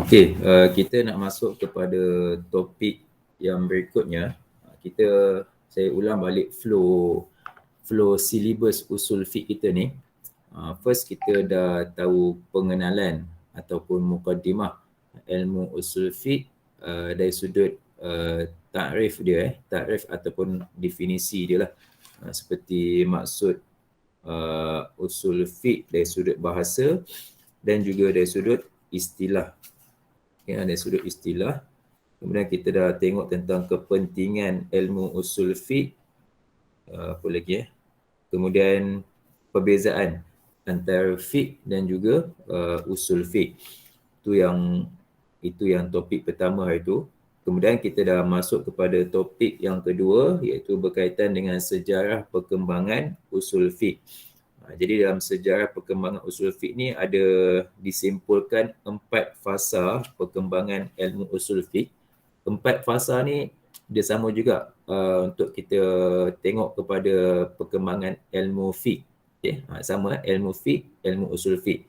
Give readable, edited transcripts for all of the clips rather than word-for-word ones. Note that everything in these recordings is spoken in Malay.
Okey, kita nak masuk kepada topik yang berikutnya. Saya ulang balik flow silibus usul fiqh kita ni. First kita dah tahu pengenalan ataupun mukaddimah ilmu usul fiqh dari sudut takrif dia, takrif ataupun definisi dia lah. Seperti maksud usul fiqh dari sudut bahasa dan juga dari sudut istilah. Dari sudut istilah. Kemudian kita dah tengok tentang kepentingan ilmu usul fiqh. Apa lagi Kemudian perbezaan antara fiqh dan juga usul fiqh. Itu yang topik pertama hari itu. Kemudian kita dah masuk kepada topik yang kedua, iaitu berkaitan dengan sejarah perkembangan usul fiqh. Jadi dalam sejarah perkembangan usul fiqh ni ada disimpulkan 4 fasa perkembangan ilmu usul fiqh. 4 fasa ni dia sama juga untuk kita tengok kepada perkembangan ilmu fiqh. Okay? Sama ilmu fiqh, ilmu usul fiqh.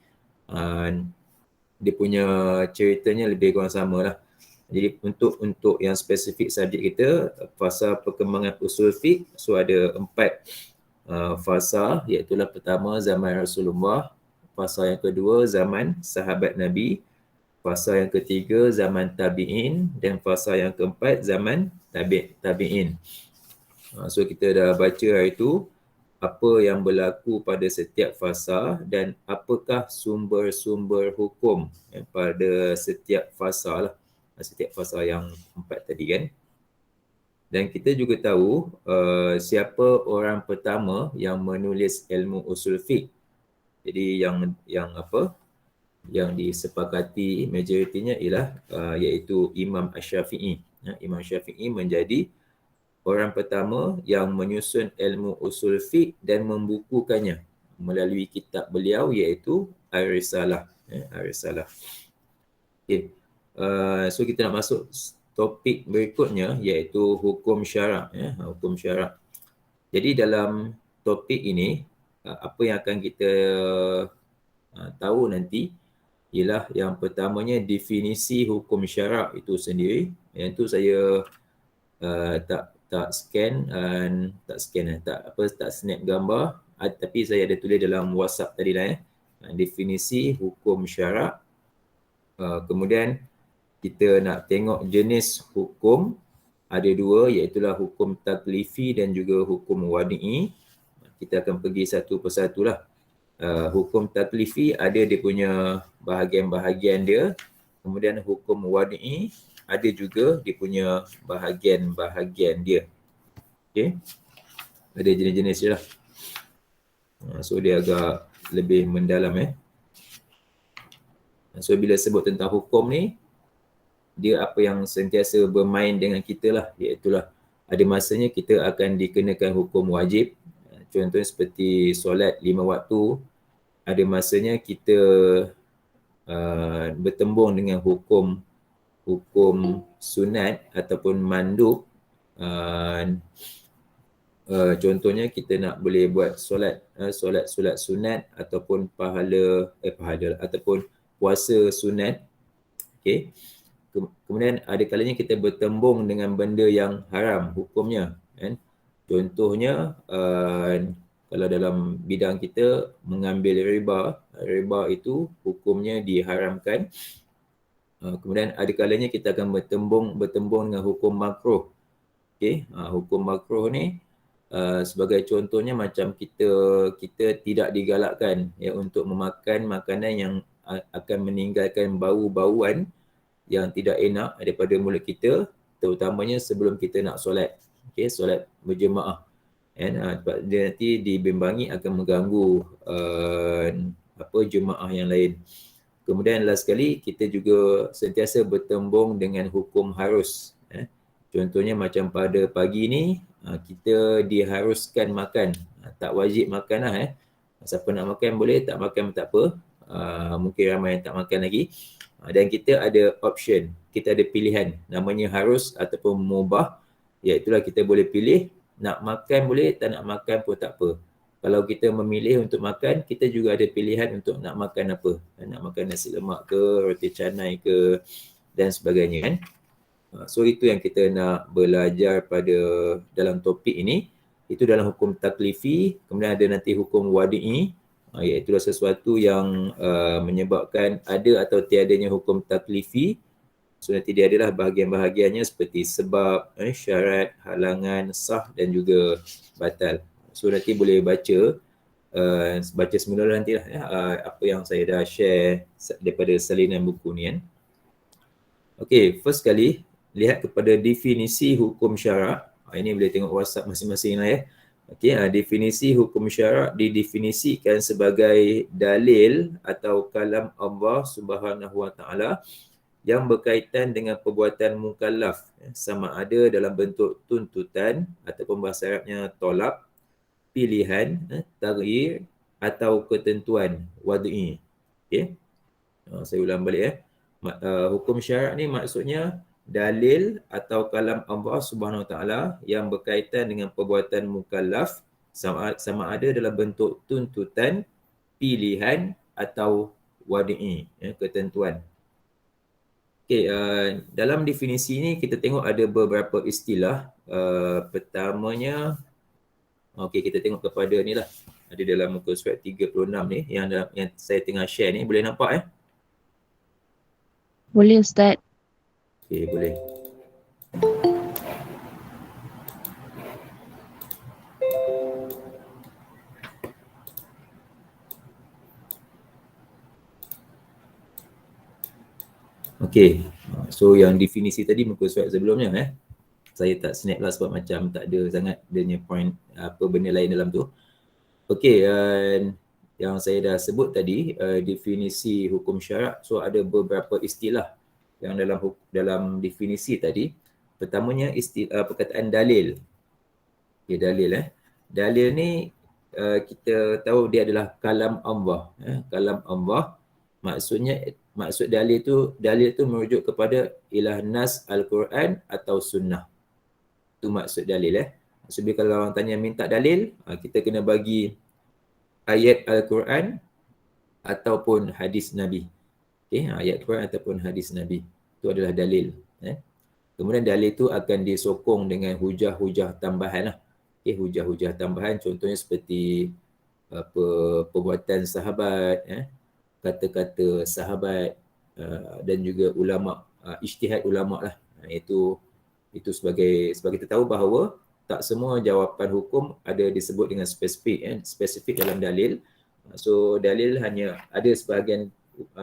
Dia punya ceritanya lebih kurang sama lah. Jadi untuk yang spesifik subjek kita, fasa perkembangan usul fiqh, so ada 4 fasa, iaitu pertama zaman Rasulullah, fasa yang kedua zaman sahabat Nabi, fasa yang ketiga zaman tabi'in, dan fasa yang keempat zaman tabi'in. So kita dah baca hari itu apa yang berlaku pada setiap fasa dan apakah sumber-sumber hukum pada setiap fasa lah, setiap fasa yang 4 tadi kan. Dan kita juga tahu siapa orang pertama yang menulis ilmu usul fiqh. Jadi yang disepakati majoritinya ialah iaitu Imam Asy-Syafi'i. Imam Syafi'i menjadi orang pertama yang menyusun ilmu usul fiqh dan membukukannya melalui kitab beliau iaitu Ar-Risalah. Ar-Risalah. Okay. So kita nak masuk topik berikutnya iaitu hukum syarak. Hukum syarak. Jadi dalam topik ini, apa yang akan kita tahu nanti ialah yang pertamanya definisi hukum syarak itu sendiri. Yang itu saya tak snap gambar, tapi saya ada tulis dalam WhatsApp tadi lah. Definisi hukum syarak. Kemudian kita nak tengok jenis hukum, ada 2, iaitulah hukum taklifi dan juga hukum wadi'i. Kita akan pergi satu persatu lah. Hukum taklifi ada dia punya bahagian-bahagian dia. Kemudian hukum wadi'i ada juga dia punya bahagian-bahagian dia. Okay. Ada jenis-jenis je lah. So dia agak lebih mendalam. So bila sebut tentang hukum ni, dia apa yang sentiasa bermain dengan kita lah, iaitulah ada masanya kita akan dikenakan hukum wajib. Contohnya seperti solat 5 waktu, ada masanya kita bertembung dengan hukum sunat ataupun mandub. Contohnya kita nak boleh buat solat sunat ataupun pahala ataupun puasa sunat. Okey. Kemudian ada kalanya kita bertembung dengan benda yang haram hukumnya kan. Contohnya kalau dalam bidang kita mengambil riba itu hukumnya diharamkan. Kemudian ada kalanya kita akan bertembung dengan hukum makruh. Okey, hukum makruh ni sebagai contohnya macam kita tidak digalakkan untuk memakan makanan yang akan meninggalkan bau-bauan yang tidak enak daripada mulut kita, terutamanya sebelum kita nak solat. Okey, solat berjemaah. Sebab dia nanti dibimbangi akan mengganggu jemaah yang lain. Kemudian last sekali kita juga sentiasa bertembung dengan hukum harus. Contohnya macam pada pagi ni kita diharuskan makan, tak wajib makan lah. Siapa nak makan boleh, tak makan tak apa. Mungkin ramai yang tak makan lagi. Dan kita ada option, kita ada pilihan, namanya harus ataupun mubah. Iaitulah kita boleh pilih nak makan boleh, tak nak makan pun tak apa. kalau kita memilih untuk makan, kita juga ada pilihan untuk nak makan apa. Nak makan nasi lemak ke, roti canai ke dan sebagainya kan. So itu yang kita nak belajar pada dalam topik ini. Itu dalam hukum taklifi, kemudian ada nanti hukum wadi'i, iaitu sesuatu yang menyebabkan ada atau tiadanya hukum taklifi. So nanti dia adalah bahagian-bahagiannya seperti sebab, syarat, halangan, sah dan juga batal. So nanti boleh baca semula nanti lah apa yang saya dah share daripada salinan buku ni kan. Okay, first kali lihat kepada definisi hukum syarak. Ini boleh tengok WhatsApp masing-masing lah ya. Okay, definisi hukum syarak didefinisikan sebagai dalil atau kalam Allah Subhanahu Wa Taala yang berkaitan dengan perbuatan mukallaf, sama ada dalam bentuk tuntutan ataupun bahasa Arabnya tolak, pilihan, taghyir atau ketentuan wad'i. Okay. Saya ulang balik hukum syarak ni maksudnya dalil atau kalam Allah Subhanahu Wa Taala yang berkaitan dengan perbuatan mukallaf, sama ada dalam bentuk tuntutan, pilihan atau wad'i, ketentuan. Okay, dalam definisi ni kita tengok ada beberapa istilah. Pertamanya, okay, kita tengok kepada ni lah. Ada dalam muka surat 36 ni yang saya tengah share ni. Boleh nampak Boleh Ustaz. Okay, boleh. Okay, so yang definisi tadi muka surat sebelumnya saya tak snap lah sebab macam tak ada sangat dia point apa benda lain dalam tu. Okay, yang saya dah sebut tadi definisi hukum syarak, so ada beberapa istilah yang dalam definisi tadi. Pertamanya perkataan dalil. Okay, dalil dalil ni kita tahu dia adalah kalam Allah. Kalam Allah maksud dalil tu merujuk kepada ilah nas Al-Quran atau sunnah. Itu maksud dalil So kalau orang tanya minta dalil, kita kena bagi ayat Al-Quran ataupun hadis Nabi. Okay, ayat Al-Quran ataupun hadis Nabi. Itu adalah dalil. Kemudian dalil itu akan disokong dengan hujah-hujah tambahan lah. Okay, hujah-hujah tambahan contohnya seperti perbuatan sahabat, kata-kata sahabat dan juga ulama, ijtihad ulama lah. Itu sebagai kita tahu bahawa tak semua jawapan hukum ada disebut dengan spesifik dalam dalil. So dalil hanya ada sebahagian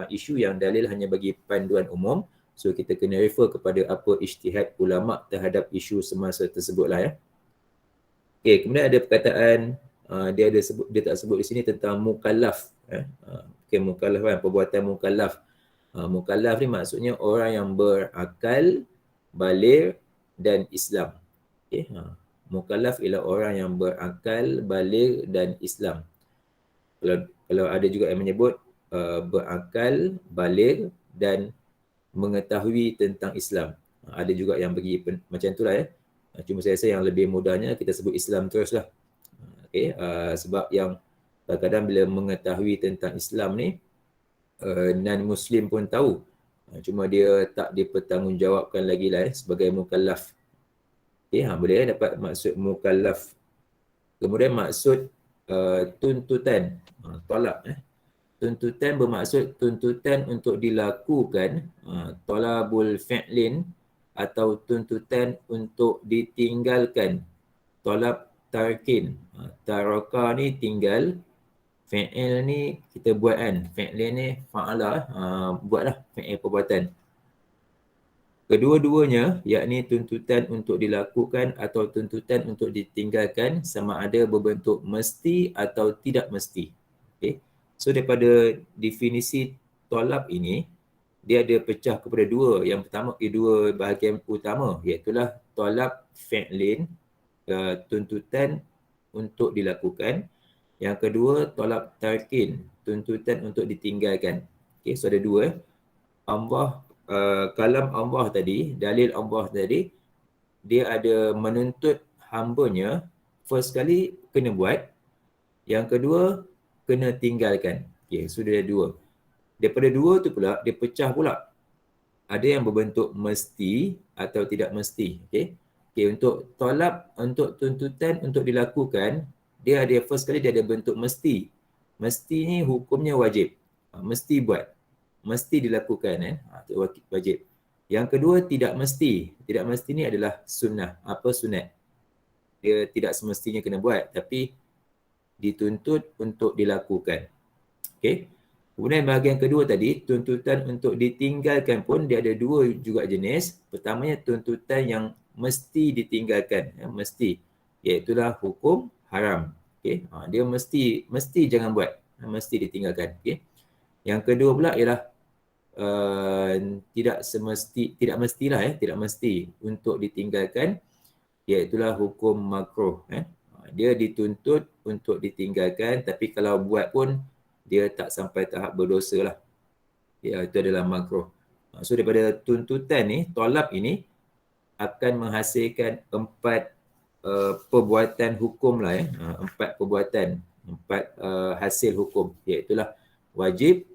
isu yang dalil hanya bagi panduan umum. So kita kena refer kepada apa ijtihad ulama terhadap isu semasa tersebut lah Okay, kemudian ada perkataan dia tak sebut di sini tentang mukallaf. Okay, mukallaf perbuatan mukallaf. Mukallaf ni maksudnya orang yang berakal, baligh dan Islam. Okay, mukallaf ialah orang yang berakal, baligh dan Islam. Kalau ada juga yang menyebut berakal, baligh dan mengetahui tentang Islam. Ada juga yang bagi macam itulah Cuma saya rasa yang lebih mudahnya kita sebut Islam teruslah. Okay, sebab yang kadang-kadang bila mengetahui tentang Islam ni non-Muslim pun tahu. Cuma dia tak dipertanggungjawabkan lagi lah sebagai mukallaf. Okay, boleh dapat maksud mukallaf. Kemudian maksud tuntutan, tolak. Tuntutan bermaksud tuntutan untuk dilakukan, tolabul fi'lin atau tuntutan untuk ditinggalkan, tolab tarkin. Taraka ni tinggal, fi'il ni kita buat fi'lin ni fa'ala, buatlah fi'il perbuatan. Kedua-duanya yakni tuntutan untuk dilakukan atau tuntutan untuk ditinggalkan sama ada berbentuk mesti atau tidak mesti. Okay. So daripada definisi tolab ini, dia ada pecah kepada dua. Yang pertama, dua bahagian utama, iaitulah tolab fi'lin, tuntutan untuk dilakukan. Yang kedua, tolab tarkin, tuntutan untuk ditinggalkan. Okay, so ada dua. Kalam Allah tadi, dalil Allah tadi, dia ada menuntut hambanya first kali kena buat, Yang kedua, kena tinggalkan. Okey, sudah ada dua. Daripada dua tu pula, dia pecah pula. Ada yang berbentuk mesti atau tidak mesti. Okey. Okey, untuk tolak, untuk tuntutan untuk dilakukan, dia ada first kali dia ada bentuk mesti. Mesti ni hukumnya wajib. Mesti buat. Mesti dilakukan itu wajib. Yang kedua tidak mesti. Tidak mesti ni adalah sunnah. Apa sunat? Dia tidak semestinya kena buat tapi dituntut untuk dilakukan. Okey. Kemudian bahagian kedua tadi, tuntutan untuk ditinggalkan pun dia ada dua juga jenis. Pertamanya tuntutan yang mesti ditinggalkan, mesti. Iaitulah hukum haram. Okey. Dia mesti jangan buat, mesti ditinggalkan. Okey. Yang kedua pula ialah tidak mesti untuk ditinggalkan, iaitulah hukum makruh. Dia dituntut untuk ditinggalkan tapi kalau buat pun dia tak sampai tahap berdosa lah. Ya, itu adalah makruh. So daripada tuntutan ni, tolak ini akan menghasilkan 4 perbuatan hukum lah 4 perbuatan, 4 hasil hukum. Iaitulah wajib,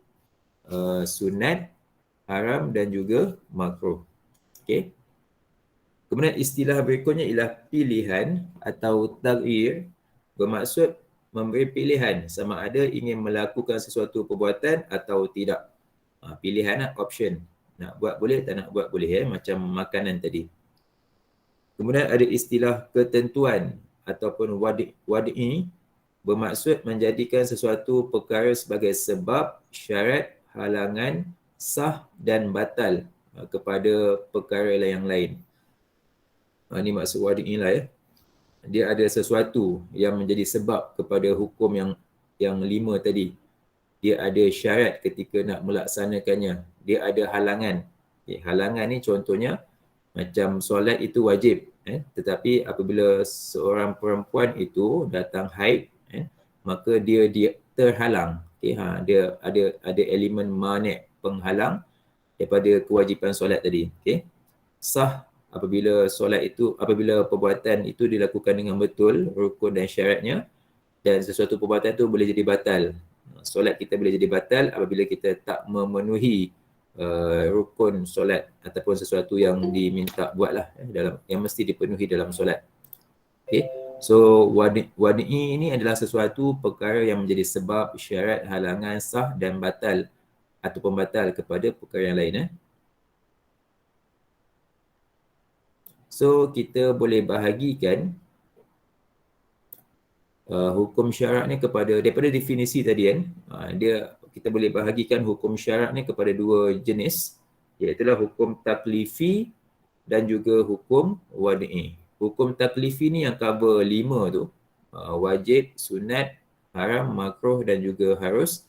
sunat, haram dan juga makruh. Okey. Kemudian istilah berikutnya ialah pilihan atau taghyir, bermaksud memberi pilihan sama ada ingin melakukan sesuatu perbuatan atau tidak. Pilihan option. Nak buat boleh, tak nak buat boleh macam makanan tadi. Kemudian ada istilah ketentuan ataupun wadi, bermaksud menjadikan sesuatu perkara sebagai sebab, syarat, halangan, sah dan batal kepada perkara yang lain. Ini maksud wadi lah Dia ada sesuatu yang menjadi sebab kepada hukum yang 5 tadi. Dia ada syarat ketika nak melaksanakannya. Dia ada halangan. Halangan ni contohnya macam solat itu wajib. Tetapi apabila seorang perempuan itu datang haid, maka dia terhalang. Dia ada elemen mani', penghalang daripada kewajipan solat tadi. Sah apabila perbuatan itu dilakukan dengan betul, rukun dan syaratnya, dan sesuatu perbuatan itu boleh jadi batal. Solat kita boleh jadi batal apabila kita tak memenuhi rukun solat ataupun sesuatu yang diminta buatlah yang mesti dipenuhi dalam solat. Okay. So wadi ini adalah sesuatu perkara yang menjadi sebab, syarat, halangan, sah dan batal ataupun batal kepada perkara yang lain. So kita boleh bahagikan hukum syarak ni daripada definisi tadi kita boleh bahagikan hukum syarak ni kepada 2 jenis, iaitu hukum taklifi dan juga hukum wadi. Hukum taklifi ni yang cover 5 tu, wajib, sunat, haram, makruh dan juga harus.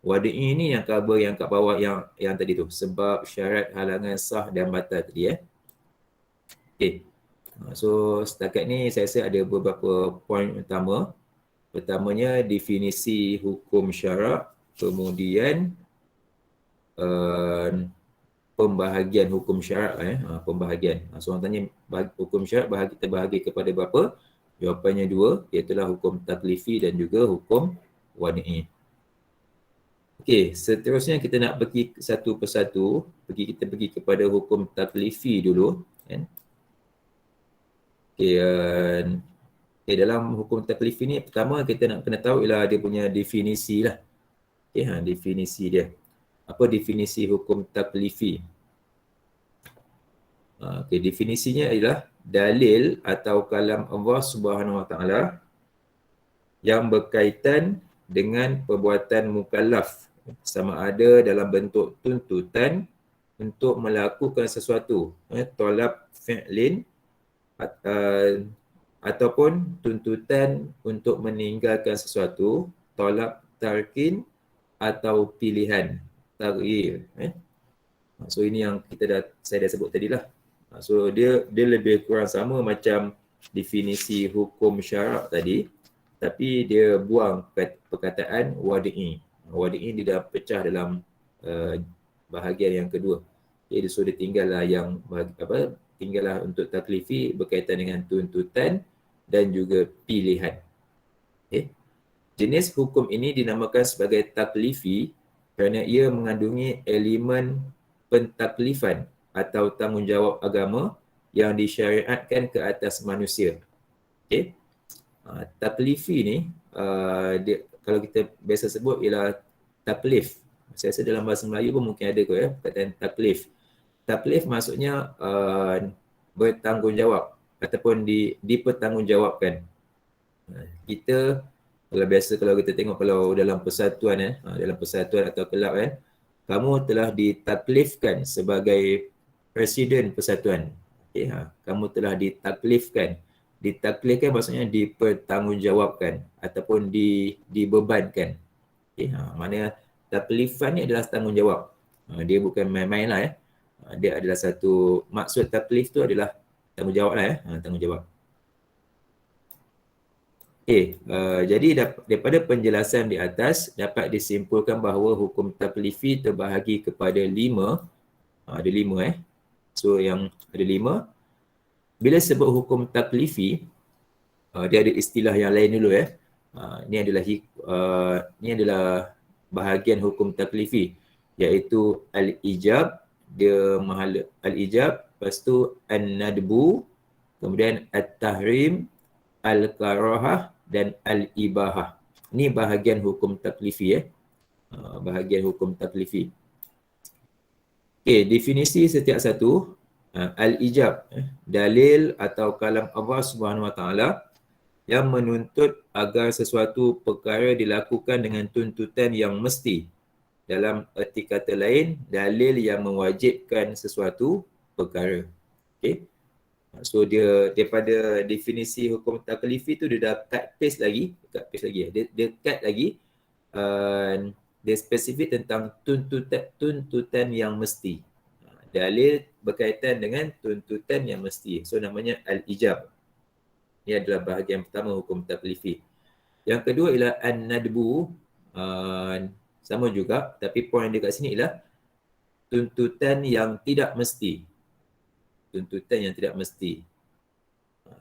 Wadi ni yang cover yang kat bawah yang tadi tu, sebab, syarat, halangan, sah dan batal tadi Okay. So setakat ni saya rasa ada beberapa poin utama. Pertamanya definisi hukum syarak, kemudian pembahagian hukum syarak pembahagian. So orang tanya hukum syarak terbahagi kepada berapa? Jawapannya 2, iaitu hukum taklifi dan juga hukum wadi. Okey, seterusnya kita nak pergi satu persatu. Kita pergi kepada hukum taklifi dulu kan. Okey, dalam hukum taklif ni pertama kita nak kena tahu ialah dia punya definisi lah. Okey, definisi dia. Apa definisi hukum taklifi? Okey, definisinya ialah dalil atau kalam Allah Subhanahu Wa Taala yang berkaitan dengan perbuatan mukallaf, sama ada dalam bentuk tuntutan untuk melakukan sesuatu, talab fi'lin, ataupun tuntutan untuk meninggalkan sesuatu, talab tarkin atau pilihan, taghyir. So ini yang saya dah sebut tadi lah. So dia lebih kurang sama macam definisi hukum syarak tadi, tapi dia buang perkataan wadi. Wadi dia dah pecah dalam bahagian yang kedua. Dia sudah tinggallah tinggallah untuk taklifi berkaitan dengan tuntutan dan juga pilihan. Jenis hukum ini dinamakan sebagai taklifi kerana ia mengandungi elemen pentaklifan atau tanggungjawab agama yang disyariatkan ke atas manusia. Okay. Taklifi ni, kalau kita biasa sebut ialah taklif. Saya rasa dalam bahasa Melayu pun mungkin ada kot ya, perkataan taklif. Taklif maksudnya bertanggungjawab ataupun dipertanggungjawabkan. Kita kalau biasa kalau kita tengok kalau dalam persatuan dalam persatuan atau kelab kamu telah ditaklifkan sebagai presiden persatuan. Okay, kamu telah ditaklifkan. Ditaklifkan maksudnya dipertanggungjawabkan ataupun dibebankan. Okay, maknanya taklifan ni adalah tanggungjawab. Dia bukan main-main lah ya. Dia adalah satu, maksud taklif tu adalah tanggungjawab lah ya. Tanggungjawab. Okay, jadi daripada penjelasan di atas dapat disimpulkan bahawa hukum taklifi terbahagi kepada 5. Ada 5 So yang ada 5. Bila sebut hukum taklifi, dia ada istilah yang lain dulu Ini adalah bahagian hukum taklifi, iaitu al-ijab, dia mahala al-ijab, lepas tu an-nadbu, kemudian at-tahrim, al-karahah dan al-ibahah. Ini bahagian hukum taklifi bahagian hukum taklifi. Okey, definisi setiap satu. Al-ijab, dalil atau kalam Allah Subhanahu Wa Taala yang menuntut agar sesuatu perkara dilakukan dengan tuntutan yang mesti. Dalam erti kata lain, dalil yang mewajibkan sesuatu perkara. Okey. So dia daripada definisi hukum taklifi tu dia dah cut paste lagi. Dia cut lagi. Dia spesifik tentang tuntutan yang mesti. Dalil berkaitan dengan tuntutan yang mesti. So namanya al-ijab. Ini adalah bahagian pertama hukum taklifi. Yang kedua ialah an-nadbu. Sama juga, tapi poin dia kat sini ialah tuntutan yang tidak mesti. Tuntutan yang tidak mesti.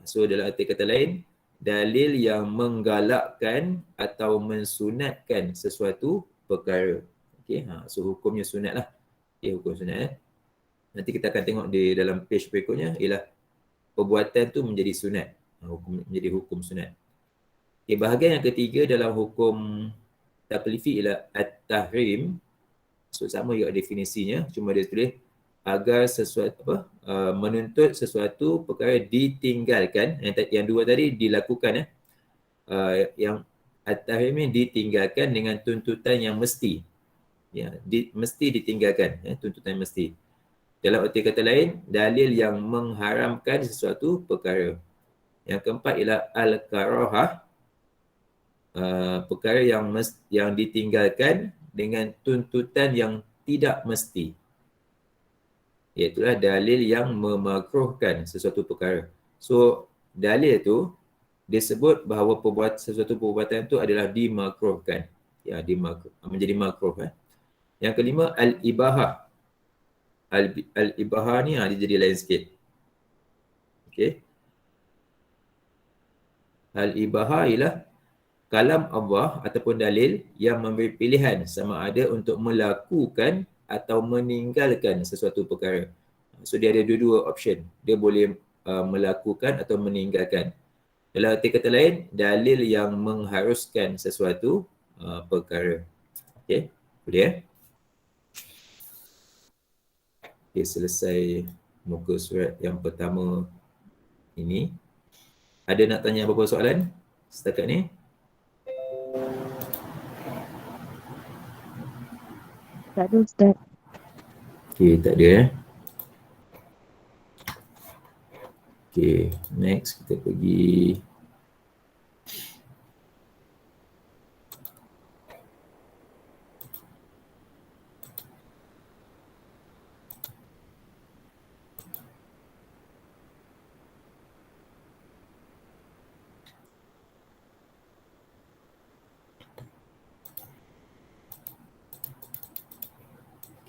So dalam arti kata lain, dalil yang menggalakkan atau mensunatkan sesuatu perkara. Okay, so hukumnya sunat lah. Okay, hukum sunat Nanti kita akan tengok di dalam page berikutnya ialah perbuatan tu menjadi sunat. Menjadi hukum sunat. Okay, bahagian yang ketiga dalam hukum taklifi ialah at-tahrim. So sama juga definisinya, cuma dia tulis agar sesuatu menuntut sesuatu perkara ditinggalkan. Yang dua tadi dilakukan yang at-tahrim ni ditinggalkan dengan tuntutan yang mesti. Mesti ditinggalkan tuntutan yang mesti. Dalam erti kata lain, dalil yang mengharamkan sesuatu perkara. Yang keempat ialah al-karahah, perkara yang ditinggalkan dengan tuntutan yang tidak mesti. Iaitulah dalil yang memakruhkan sesuatu perkara. So, dalil tu disebut bahawa sesuatu perbuatan itu adalah dimakruhkan. Menjadi makruh. Yang kelima, al-ibahah. Al-ibahah ni dia jadi lain sikit. Okey. Al-ibahah ialah kalam Allah ataupun dalil yang memberi pilihan sama ada untuk melakukan atau meninggalkan sesuatu perkara. So dia ada dua option. Dia boleh melakukan atau meninggalkan. Dalam arti kata lain, dalil yang mengharuskan sesuatu perkara. Okey, boleh Okay, selesai muka surat yang pertama ini. Ada nak tanya apa-apa soalan setakat ni? Tak ada, Ustaz. Okay, tak ada Okay, next kita pergi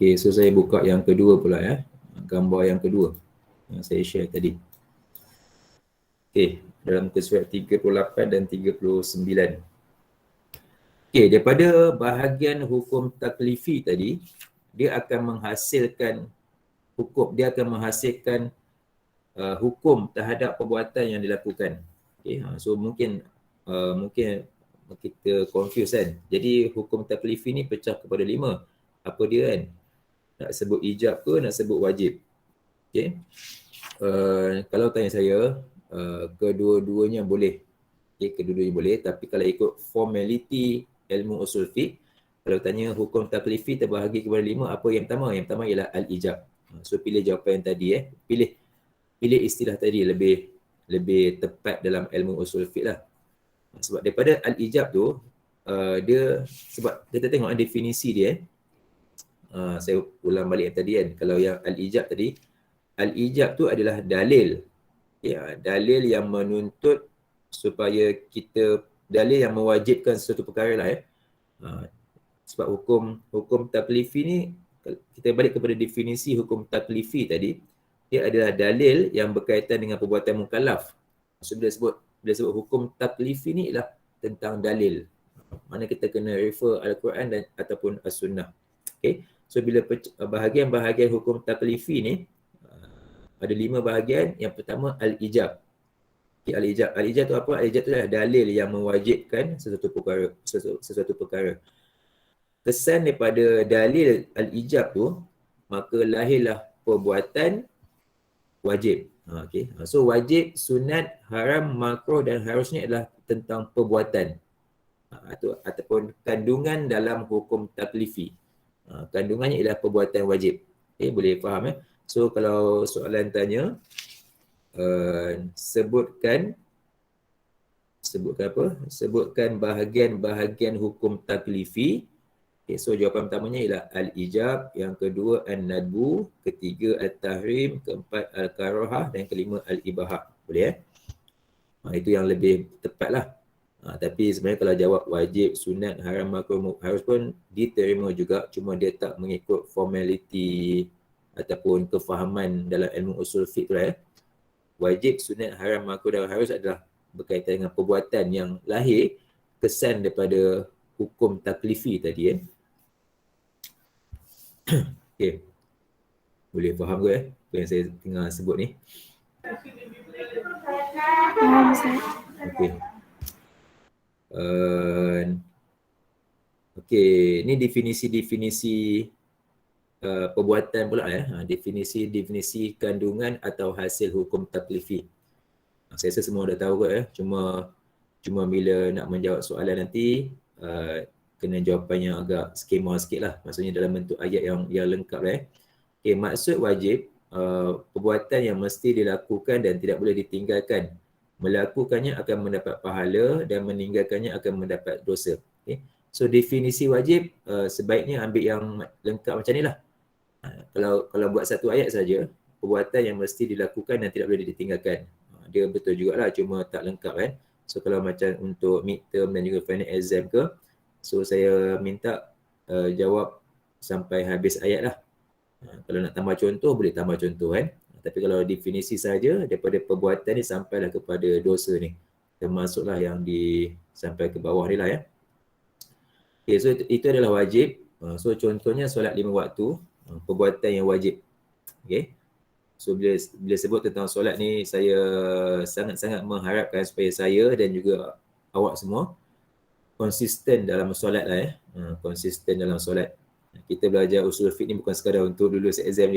Okay, so saya buka yang kedua pula gambar yang kedua yang saya share tadi. Okay, dalam muka surat 38 dan 39. Okey, daripada bahagian hukum taklifi tadi, dia akan menghasilkan hukum terhadap perbuatan yang dilakukan. Okay, so mungkin kita confuse kan. Jadi hukum taklifi ni pecah kepada 5. Apa dia kan? Nak sebut ijab ke nak sebut wajib? Okay. Kalau tanya saya, kedua-duanya boleh. Okay, kedua-duanya boleh, tapi kalau ikut formality ilmu usul fiqh, kalau tanya hukum taklifi terbahagi kepada 5, apa yang pertama? Yang pertama ialah al-ijab. So pilih jawapan yang tadi pilih istilah tadi lebih tepat dalam ilmu usul fiqh lah. Sebab daripada al-ijab tu, sebab kita tengok definisi dia, saya ulang balik yang tadi kan. Kalau yang al-ijab tadi, al-ijab tu adalah dalil. Ya, dalil yang menuntut supaya dalil yang mewajibkan sesuatu perkara lah ya. Sebab hukum taklifi ni, kita balik kepada definisi hukum taklifi tadi, dia adalah dalil yang berkaitan dengan perbuatan mukallaf. So bila sebut hukum taklifi ni ialah tentang dalil. Mana kita kena refer Al-Quran dan ataupun As-Sunnah. Okay. So bila bahagian-bahagian hukum taklifi ni, ada 5 bahagian. Yang pertama al-ijab. Okay, al-ijab tu apa? Al-ijab tu adalah dalil yang mewajibkan sesuatu perkara. Kesan daripada dalil al-ijab tu, maka lahirlah perbuatan wajib. Okay. So wajib, sunat, haram, makruh dan harusnya adalah tentang perbuatan ataupun kandungan dalam hukum taklifi. Kandungannya ialah perbuatan wajib. Okay, boleh faham So kalau soalan tanya, sebutkan apa? Sebutkan bahagian-bahagian hukum taklifi. Okay, so jawapan pertamanya ialah al-ijab, yang kedua an-nadbu, ketiga al-tahrim, keempat al-karahah dan kelima al-ibahah. Boleh itu yang lebih tepatlah. Tapi sebenarnya kalau jawab wajib, sunat, haram, makruh, harus pun diterima juga, cuma dia tak mengikut formality ataupun kefahaman dalam ilmu usul fiqh lah Wajib, sunat, haram, makruh dan harus adalah berkaitan dengan perbuatan yang lahir kesan daripada hukum taklifi tadi Okay. Boleh faham ke apa yang saya tengah sebut ni? Faham, Ustaz. Okay. Okay, ni definisi perbuatan pula definisi kandungan atau hasil hukum taklifi. Saya rasa semua dah tahu kot cuma bila nak menjawab soalan nanti kena jawapan yang agak skema sikit lah, maksudnya dalam bentuk ayat yang lengkap Okay, maksud wajib perbuatan yang mesti dilakukan dan tidak boleh ditinggalkan. Melakukannya akan mendapat pahala dan meninggalkannya akan mendapat dosa. Okay. So definisi wajib sebaiknya ambil yang lengkap macam ni lah. Kalau buat satu ayat saja, perbuatan yang mesti dilakukan dan tidak boleh ditinggalkan. Dia betul jugalah, cuma tak lengkap So kalau macam untuk midterm dan juga final exam ke, so saya minta jawab sampai habis ayat lah. Kalau nak tambah contoh, boleh tambah contoh Tapi kalau definisi saja daripada perbuatan ni sampailah kepada dosa ni, termasuklah yang sampai ke bawah ni lah Okay, so itu adalah wajib. So contohnya solat 5 waktu, perbuatan yang wajib. Okay. So bila sebut tentang solat ni, saya sangat-sangat mengharapkan supaya saya dan juga awak semua konsisten dalam solat lah konsisten dalam solat. Kita belajar usul fiqh ni bukan sekadar untuk lulus exam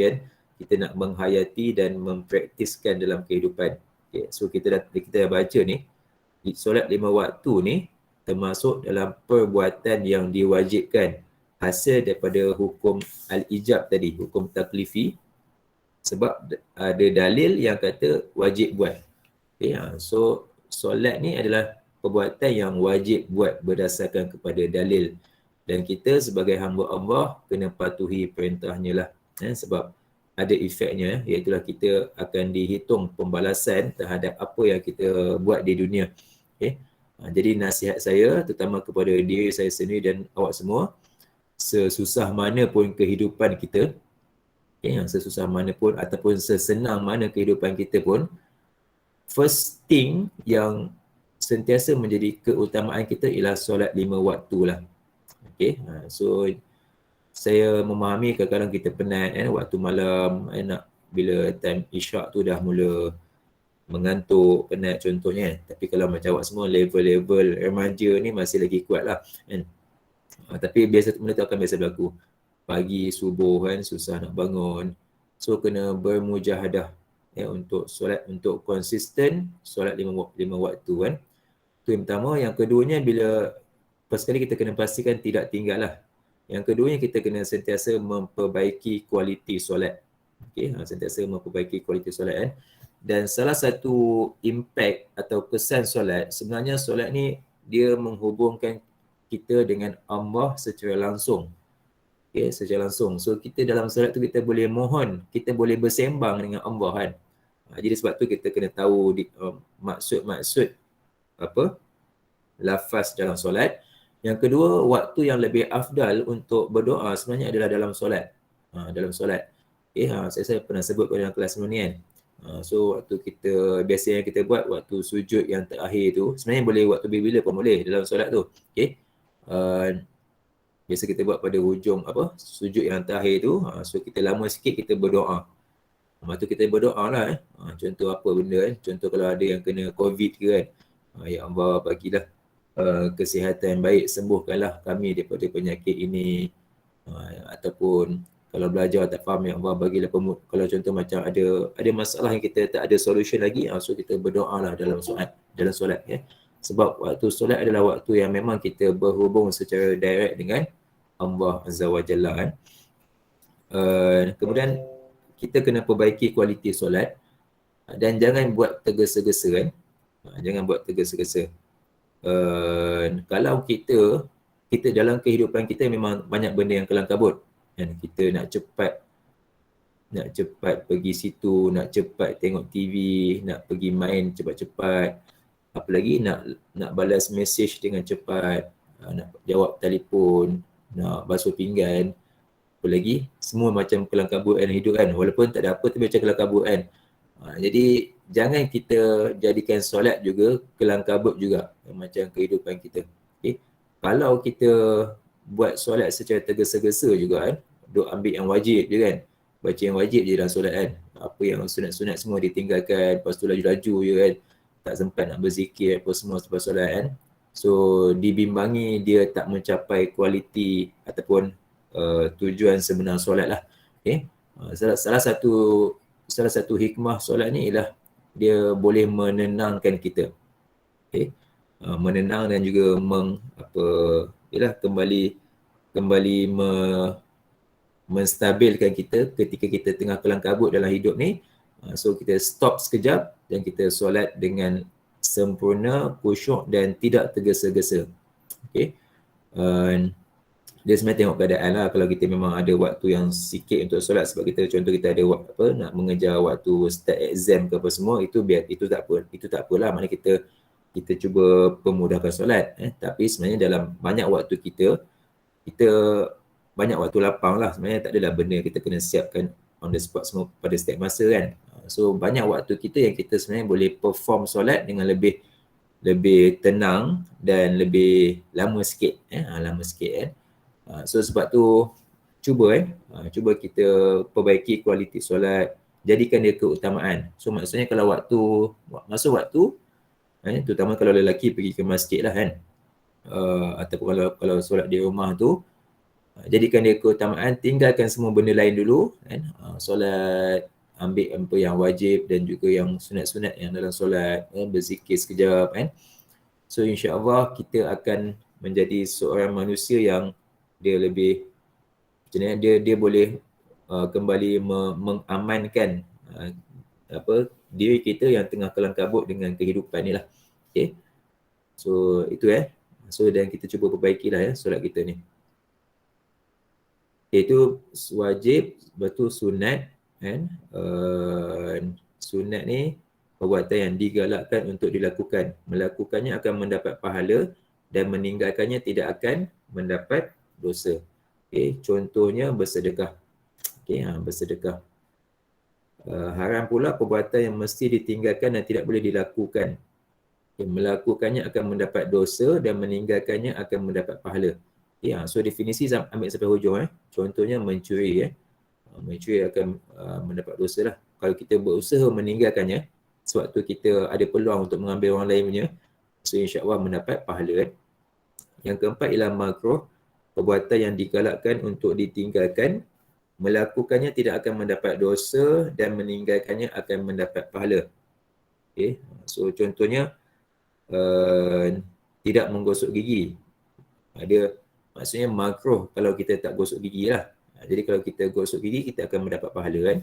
kita nak menghayati dan mempraktiskan dalam kehidupan. Okay. So kita dah baca ni, solat 5 waktu ni termasuk dalam perbuatan yang diwajibkan, hasil daripada hukum al-ijab tadi, hukum taklifi, sebab ada dalil yang kata wajib buat. Okay. So solat ni adalah perbuatan yang wajib buat berdasarkan kepada dalil, dan kita sebagai hamba Allah kena patuhi perintahnya lah sebab ada efeknya, iaitulah kita akan dihitung pembalasan terhadap apa yang kita buat di dunia. Okay. Jadi nasihat saya terutama kepada diri saya sendiri dan awak semua, sesusah mana pun kehidupan kita, sesusah mana pun ataupun sesenang mana kehidupan kita pun, first thing yang sentiasa menjadi keutamaan kita ialah solat 5 waktu lah. Okay, so saya memahami kadang-kadang kita penat waktu malam nak bila time isyak tu dah mula mengantuk, penat contohnya. Tapi kalau macam awak semua level-level remaja ni masih lagi kuat lah kan. Tapi biasa benda tu akan biasa berlaku. Pagi subuh kan susah nak bangun. So kena bermujahadah untuk solat, untuk konsisten solat 5 waktu kan. Itu yang pertama. Yang keduanya bila first kali kita kena pastikan tidak tinggal lah. Yang keduanya kita kena sentiasa memperbaiki kualiti solat. Okay, sentiasa memperbaiki kualiti solat kan. Dan salah satu impact atau kesan solat, sebenarnya solat ni dia menghubungkan kita dengan Allah secara langsung. Okay, secara langsung. So kita dalam solat tu kita boleh mohon, kita boleh bersembang dengan Allah kan. Jadi sebab tu kita kena tahu maksud-maksud apa lafaz dalam solat. Yang kedua, waktu yang lebih afdal untuk berdoa sebenarnya adalah dalam solat. Dalam solat. Okay, saya pernah sebut pada dalam kelas sebelum ni kan. So waktu kita, biasanya kita buat waktu sujud yang terakhir tu, sebenarnya boleh waktu bila-bila pun boleh dalam solat tu. Okay. Biasa kita buat pada hujung sujud yang terakhir tu. So kita lama sikit kita berdoa. Lepas tu kita berdoa lah contoh apa benda kan. Contoh kalau ada yang kena COVID ke kan. Ya Allah bagilah kesihatan yang baik, sembuhkanlah kami daripada penyakit ini. Ataupun kalau belajar tak faham, ya Allah bagilah kalau contoh macam ada masalah yang kita tak ada solution lagi, so kita berdoa lah dalam solat ya. Sebab waktu solat adalah waktu yang memang kita berhubung secara direct dengan Allah Azza wa Jalla kan. Kemudian kita kena perbaiki kualiti solat dan jangan buat tergesa-gesa kan. Jangan buat tergesa-gesa. Kalau kita dalam kehidupan kita memang banyak benda yang kelang kabut kan. Kita nak cepat pergi situ, nak cepat tengok TV, nak pergi main cepat-cepat, apalagi nak balas mesej dengan cepat, nak jawab telefon, nak basuh pinggan, apa lagi, semua macam kelang kabut kan hidup kan, walaupun tak ada apa tapi macam kelang kabut kan. Jadi jangan kita jadikan solat juga kelang kabut juga macam kehidupan kita. Okay. Kalau kita buat solat secara tergesa-gesa juga kan, duk ambil yang wajib je kan, baca yang wajib je dalam solat kan, apa yang sunat-sunat semua ditinggalkan, lepas tu laju-laju je kan, tak sempat nak berzikir apa semua selepas solat kan. So dibimbangi dia tak mencapai kualiti ataupun tujuan sebenar solat lah. Okay. Salah satu hikmah solat ni ialah dia boleh menenangkan kita. Okay. Menenang dan juga kembali menstabilkan kita ketika kita tengah kelang kabut dalam hidup ni. So kita stop sekejap dan kita solat dengan sempurna, khusyuk dan tidak tergesa-gesa. Okay. Dia sebenarnya tengok keadaan lah. Kalau kita memang ada waktu yang sikit untuk solat, sebab contoh kita ada nak mengejar waktu start exam ke apa semua, itu tak apalah, maknanya kita cuba pemudahkan solat. Tapi sebenarnya dalam banyak waktu kita banyak waktu lapang lah, sebenarnya tak adalah benda kita kena siapkan on the spot semua pada setiap masa kan. So banyak waktu kita yang kita sebenarnya boleh perform solat dengan lebih tenang dan lebih lama sikit kan. So sebab tu cuba kita perbaiki kualiti solat, jadikan dia keutamaan. So maksudnya kalau masuk waktu terutama kalau lelaki pergi ke masjid lah kan, ataupun kalau solat di rumah tu, jadikan dia keutamaan, tinggalkan semua benda lain dulu kan. Solat, ambil apa yang wajib dan juga yang sunat-sunat yang dalam solat, berzikir sekejap kan. So insya-Allah kita akan menjadi seorang manusia yang dia lebih dia boleh kembali mengamankan diri kita yang tengah kelang kabut dengan kehidupan ni lah. Okay. So itu so dan kita cuba perbaikilah solat kita ni. Itu wajib, betul sunat kan. Sunat ni perbuatan yang digalakkan untuk dilakukan. Melakukannya akan mendapat pahala dan meninggalkannya tidak akan mendapat dosa. Okay. Contohnya bersedekah. Okay. Bersedekah. Haram pula perbuatan yang mesti ditinggalkan dan tidak boleh dilakukan. Melakukannya akan mendapat dosa dan meninggalkannya akan mendapat pahala. Ya, so definisi ambil sampai hujung. Contohnya mencuri. Mencuri akan mendapat dosa lah. Kalau kita berusaha meninggalkannya, sebab tu kita ada peluang untuk mengambil orang lain punya, so insya-Allah mendapat pahala. Yang keempat ialah makruh, perbuatan yang digalakkan untuk ditinggalkan, melakukannya tidak akan mendapat dosa dan meninggalkannya akan mendapat pahala. Okay. So contohnya tidak menggosok gigi. Ada maksudnya makruh kalau kita tak gosok gigi lah. Jadi kalau kita gosok gigi, kita akan mendapat pahala kan.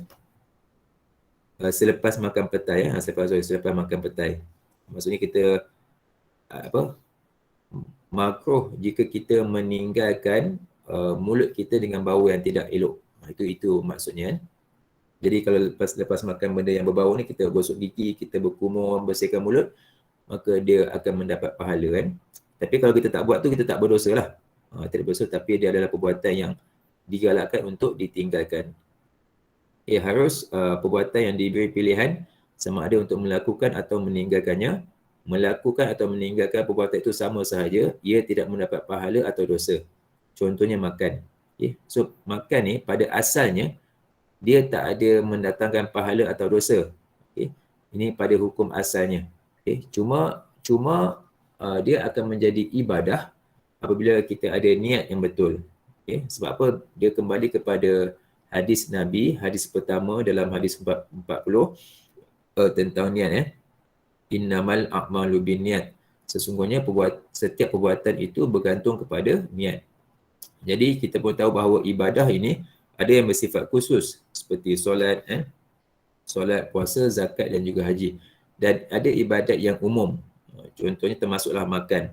Selepas makan petai, selepas makan petai. Maksudnya kita makruh jika kita meninggalkan mulut kita dengan bau yang tidak elok. Itu maksudnya kan. Jadi kalau lepas makan benda yang berbau ni, kita gosok gigi, kita berkumur, bersihkan mulut, maka dia akan mendapat pahala kan. Tapi kalau kita tak buat tu, kita tak berdosa lah. Tidak berdosa, tapi dia adalah perbuatan yang digalakkan untuk ditinggalkan. Harus perbuatan yang diberi pilihan sama ada untuk melakukan atau meninggalkannya. Melakukan atau meninggalkan perbuatan itu sama sahaja, ia tidak mendapat pahala atau dosa. Contohnya makan. So makan ni pada asalnya dia tak ada mendatangkan pahala atau dosa. Ini pada hukum asalnya. Cuma dia akan menjadi ibadah apabila kita ada niat yang betul. Sebab apa? Dia kembali kepada hadis Nabi, hadis pertama dalam hadis 40 tentang niat. Innamal a'malu binniat. Sesungguhnya setiap perbuatan itu bergantung kepada niat. Jadi kita pun tahu bahawa ibadah ini ada yang bersifat khusus seperti solat, solat, puasa, zakat dan juga haji. Dan ada ibadat yang umum. Contohnya termasuklah makan.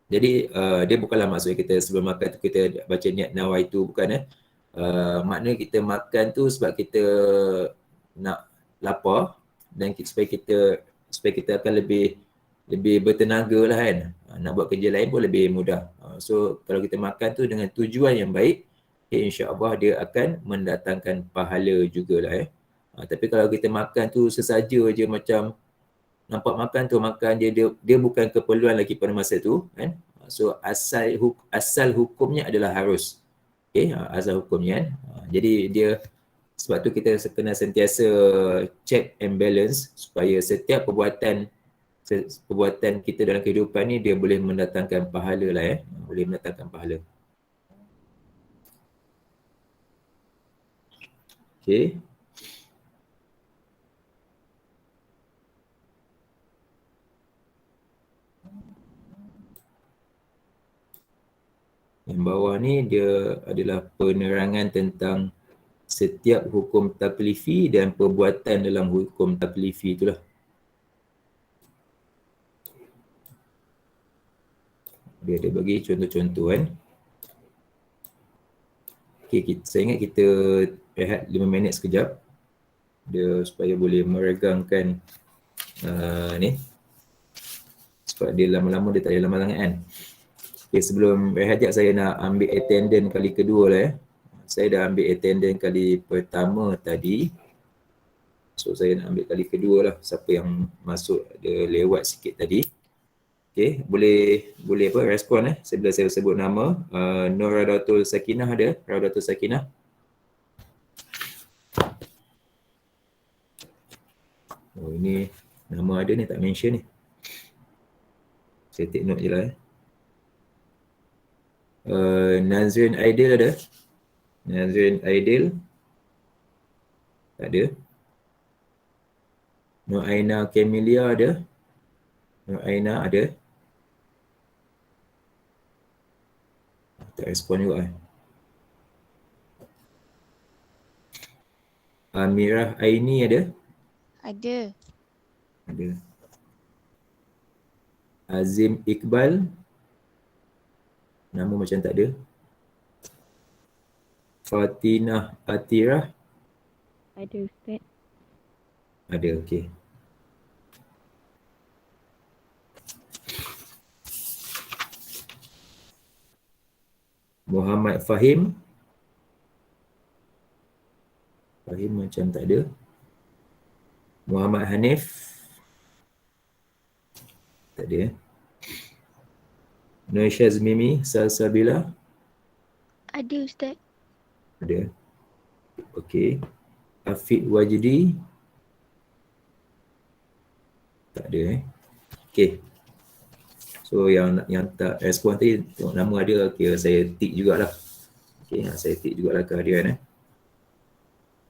Jadi dia bukanlah maksudnya kita sebelum makan tu kita baca niat nawaitu, bukan. Maknanya kita makan tu sebab kita nak lapar dan supaya kita akan lebih bertenaga lah kan. Nak buat kerja lain pun lebih mudah. So kalau kita makan tu dengan tujuan yang baik, insya-Allah dia akan mendatangkan pahala jugalah. Tapi kalau kita makan tu sesaja je, macam nampak makan tu makan dia bukan keperluan lagi pada masa tu kan. So asal hukumnya adalah harus. Asal hukumnya kan. Jadi dia sebab tu kita kena sentiasa check and balance supaya setiap perbuatan kita dalam kehidupan ni dia boleh mendatangkan pahala lah boleh mendatangkan pahala. Okay. Yang bawah ni dia adalah penerangan tentang setiap hukum taklifi dan perbuatan dalam hukum taklifi itulah. Dia ada bagi contoh-contoh kan. Okay, saya ingat kita rehat 5 minit sekejap. Dia supaya boleh meregangkan ni. Sebab dia lama-lama dia tak ada lama sangat kan. Okay, sebelum rehat sekejap saya nak ambil attendance kali kedua lah Saya dah ambil attendance kali pertama tadi. So saya nak ambil kali kedua lah. Siapa yang masuk dia lewat sikit tadi. Okay, boleh apa respon sebelum saya sebut nama. Nur Raudatul Sakinah ada? Raudatul Sakinah. Oh ini nama ada ni tak mention ni. Saya take note je lah Nazrin Aidil ada? Nazrin Aidil? Tak ada. Nur Aina Camelia ada? Nur Aina ada? Tak respon juga Amirah Aini ada? Ada. Ada. Azim Iqbal? Nama macam tak ada. Fatinah Atirah? Ada Ustaz. Ada, okey. Muhammad Fahim? Fahim macam tak ada. Muhammad Hanif? Tak ada. Nur Syazmimi, Salsabila. Ada Ustaz. Ada. Okey. Afiq Wajdi. Tak ada Okey. So yang tak respon tadi tengok nama ada, okey saya tick jugalah. Okey, saya tick jugalah kehadiran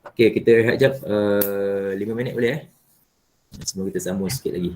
Okey, kita rehat jap 5 minit boleh Semoga kita sambung sikit lagi.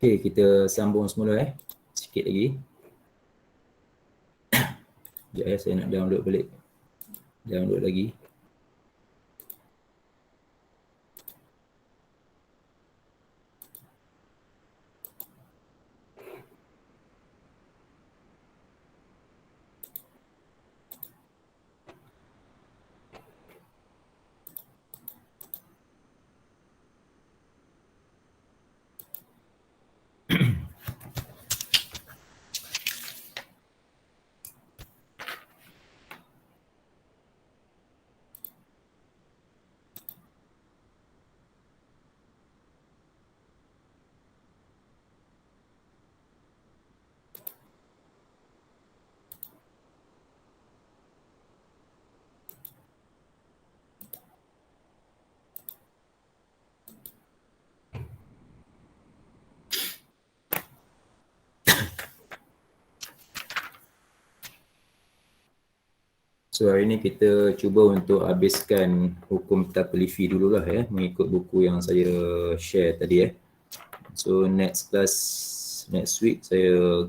Okey, kita sambung semula sikit lagi. Sekejap saya nak download balik. Download lagi. So hari ni kita cuba untuk habiskan hukum taklifi dululah mengikut buku yang saya share tadi So next class, next week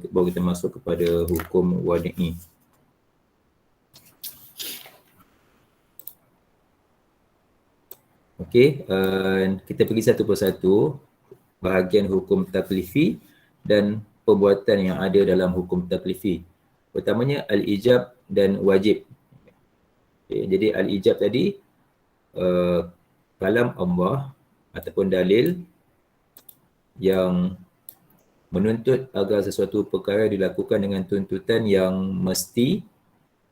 baru kita masuk kepada hukum wadi'i. Okey, kita pergi satu persatu bahagian hukum taklifi dan perbuatan yang ada dalam hukum taklifi. Pertamanya al-ijab dan wajib. Okay, jadi al-ijab tadi kalam Allah ataupun dalil yang menuntut agar sesuatu perkara dilakukan dengan tuntutan yang mesti,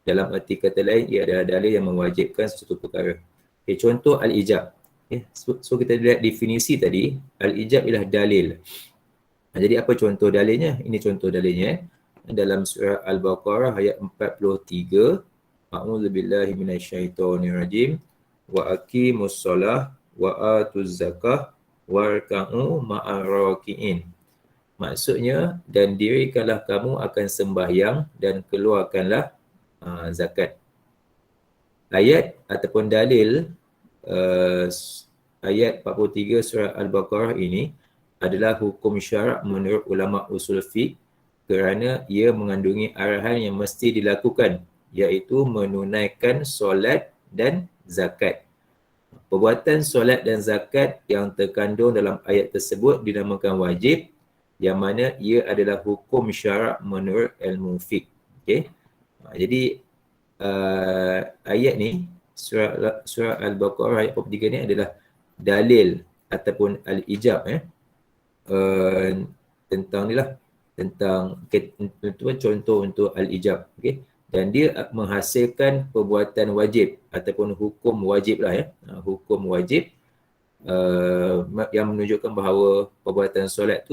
dalam arti kata lain ia adalah dalil yang mewajibkan sesuatu perkara. Okay, contoh al-ijab. Okay, so kita lihat definisi tadi, al-ijab ialah dalil. Jadi apa contoh dalilnya? Ini contoh dalilnya dalam surah Al-Baqarah ayat 43. A'udzubillahi minasyaitonirrajim. Wa aqimus solah wa atuz zakah warka'u ma'araki'in. Maksudnya, dan dirikanlah kamu akan sembahyang dan keluarkanlah zakat. Ayat ataupun dalil ayat 43 surah Al-Baqarah ini adalah hukum syarak menurut ulama usul fiqh kerana ia mengandungi arahan yang mesti dilakukan, iaitu menunaikan solat dan zakat. Perbuatan solat dan zakat yang terkandung dalam ayat tersebut dinamakan wajib, yang mana ia adalah hukum syarak menurut ilmu fiqh. Okay? Jadi ayat ni, surah Al-Baqarah ayat 43 ni adalah dalil ataupun al-ijab tentang ni lah, tentang contoh untuk al-ijab. Okay? Dan dia menghasilkan perbuatan wajib ataupun hukum wajib lah hukum wajib yang menunjukkan bahawa perbuatan solat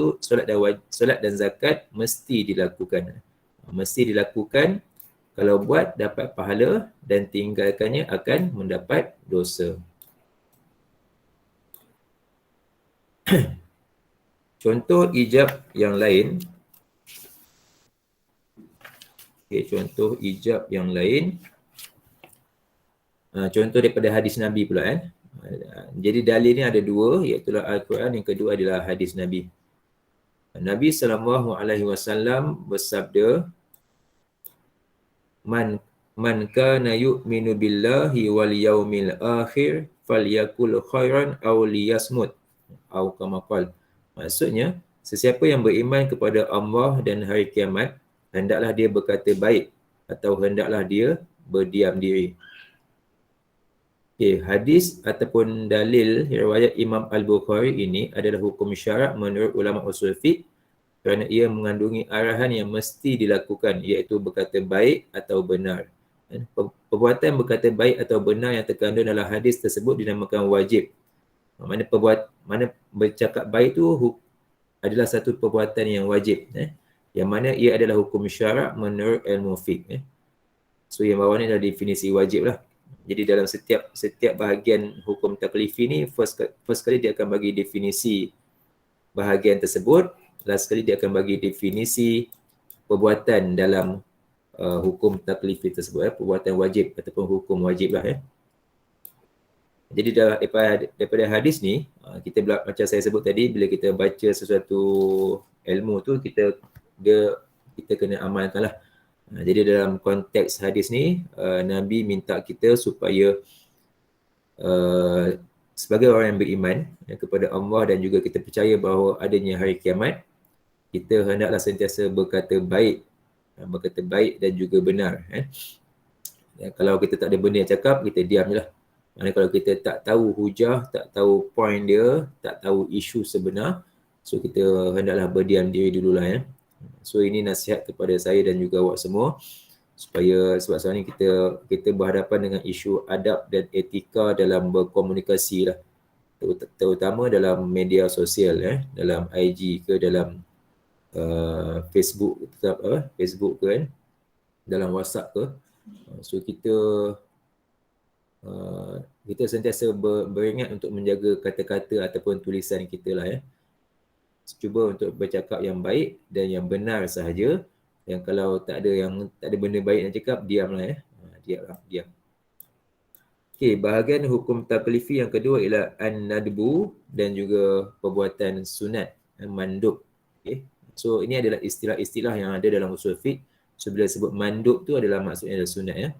dan zakat mesti dilakukan. Mesti dilakukan, kalau buat dapat pahala dan tinggalkannya akan mendapat dosa. Contoh ijab yang lain. Okay, contoh ijab yang lain. Contoh daripada hadis Nabi pula Jadi dalil ni ada dua, iaitu Al-Quran, yang kedua adalah hadis Nabi. Nabi SAW bersabda, Man kana yu'minu billahi wal yaumil akhir falyakul khairan aw liyasmut aw kama qala. Maksudnya, sesiapa yang beriman kepada Allah dan hari kiamat, hendaklah dia berkata baik atau hendaklah dia berdiam diri. Okay, hadis ataupun dalil riwayat Imam Al-Bukhari ini adalah hukum syarak menurut ulama usul fiqh kerana ia mengandungi arahan yang mesti dilakukan, iaitu berkata baik atau benar. Perbuatan berkata baik atau benar yang terkandung dalam hadis tersebut dinamakan wajib. Mana bercakap baik tu adalah satu perbuatan yang wajib, yang mana ia adalah hukum syarak menurut ilmu fiqh. So yang bawah ni adalah definisi wajib lah. Jadi dalam setiap bahagian hukum taklifi ni, first kali dia akan bagi definisi bahagian tersebut, last kali dia akan bagi definisi perbuatan dalam hukum taklifi tersebut, perbuatan wajib ataupun hukum wajib lah Jadi daripada hadis ni, kita macam saya sebut tadi, bila kita baca sesuatu ilmu tu, kita kena amalkan lah. Jadi dalam konteks hadis ni, Nabi minta kita supaya sebagai orang yang beriman kepada Allah dan juga kita percaya bahawa adanya hari kiamat, kita hendaklah sentiasa berkata baik dan juga benar. Kalau kita tak ada benda yang cakap, kita diam je lah. Maksudnya kalau kita tak tahu hujah, tak tahu point dia, tak tahu isu sebenar, so kita hendaklah berdiam diri dululah ya. So ini nasihat kepada saya dan juga awak semua, supaya sebab sekarang ni kita berhadapan dengan isu adab dan etika dalam berkomunikasi lah, terutama dalam media sosial dalam IG ke, dalam Facebook Facebook ke kan, dalam WhatsApp ke. So kita sentiasa beringat untuk menjaga kata-kata ataupun tulisan kita lah ya. Cuba untuk bercakap yang baik dan yang benar sahaja. Yang kalau tak ada benda baik nak cakap, diamlah ya. Diam. Okey, bahagian hukum taklifi yang kedua ialah an-nadbu dan juga perbuatan sunat, mandub. Okey. So ini adalah istilah-istilah yang ada dalam usul fiqh. So bila sebut mandub tu adalah maksudnya adalah sunat ya.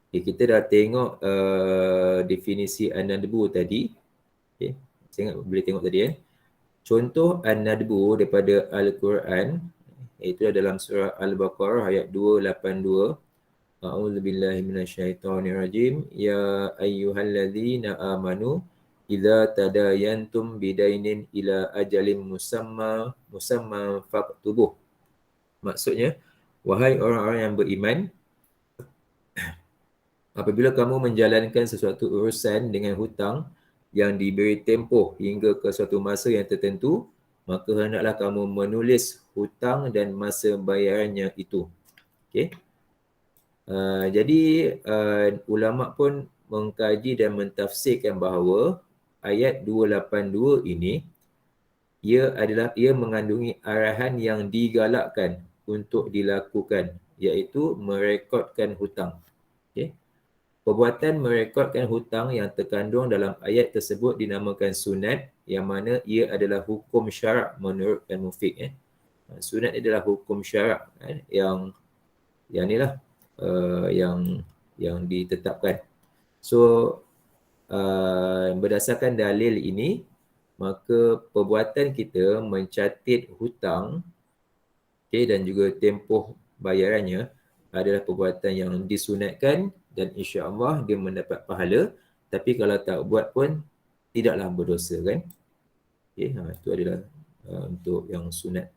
Okay, kita dah tengok definisi an-nadbu tadi. Okay. Saya ingat boleh tengok tadi Contoh an-nadbu daripada Al-Quran, iaitu dalam surah Al-Baqarah ayat 282. A'udzubillahi minasyaitonirrajim. Ya ayyuhalladzina amanu idza tadayantum bidainin ila ajalin musamma faqtubuh. Maksudnya, wahai orang-orang yang beriman, apabila kamu menjalankan sesuatu urusan dengan hutang yang diberi tempoh hingga ke suatu masa yang tertentu, maka hendaklah kamu menulis hutang dan masa bayarannya itu. Okey. Jadi ulama pun mengkaji dan mentafsirkan bahawa ayat 282 ini ia mengandungi arahan yang digalakkan untuk dilakukan, iaitu merekodkan hutang. Okey. Perbuatan merekodkan hutang yang terkandung dalam ayat tersebut dinamakan sunat, yang mana ia adalah hukum syarak menurut Al-Mufiq. Sunat adalah hukum syarak yang inilah yang ditetapkan. So berdasarkan dalil ini, maka perbuatan kita mencatat hutang dan juga tempoh bayarannya adalah perbuatan yang disunatkan dan insya-Allah dia mendapat pahala. Tapi kalau tak buat pun tidaklah berdosa kan. Itu adalah untuk yang sunat.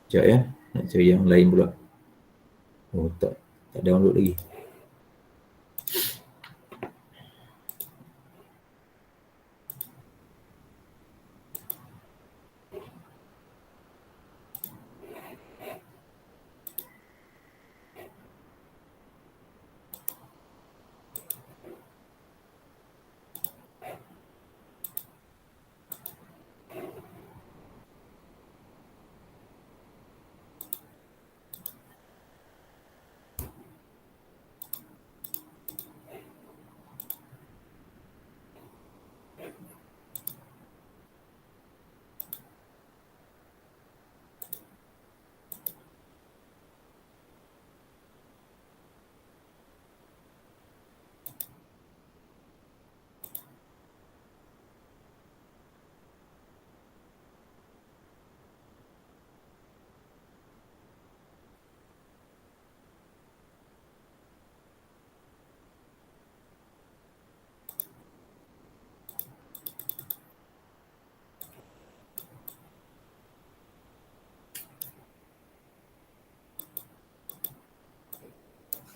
Sekejap ya, nak cari yang lain pula. Oh tak download lagi.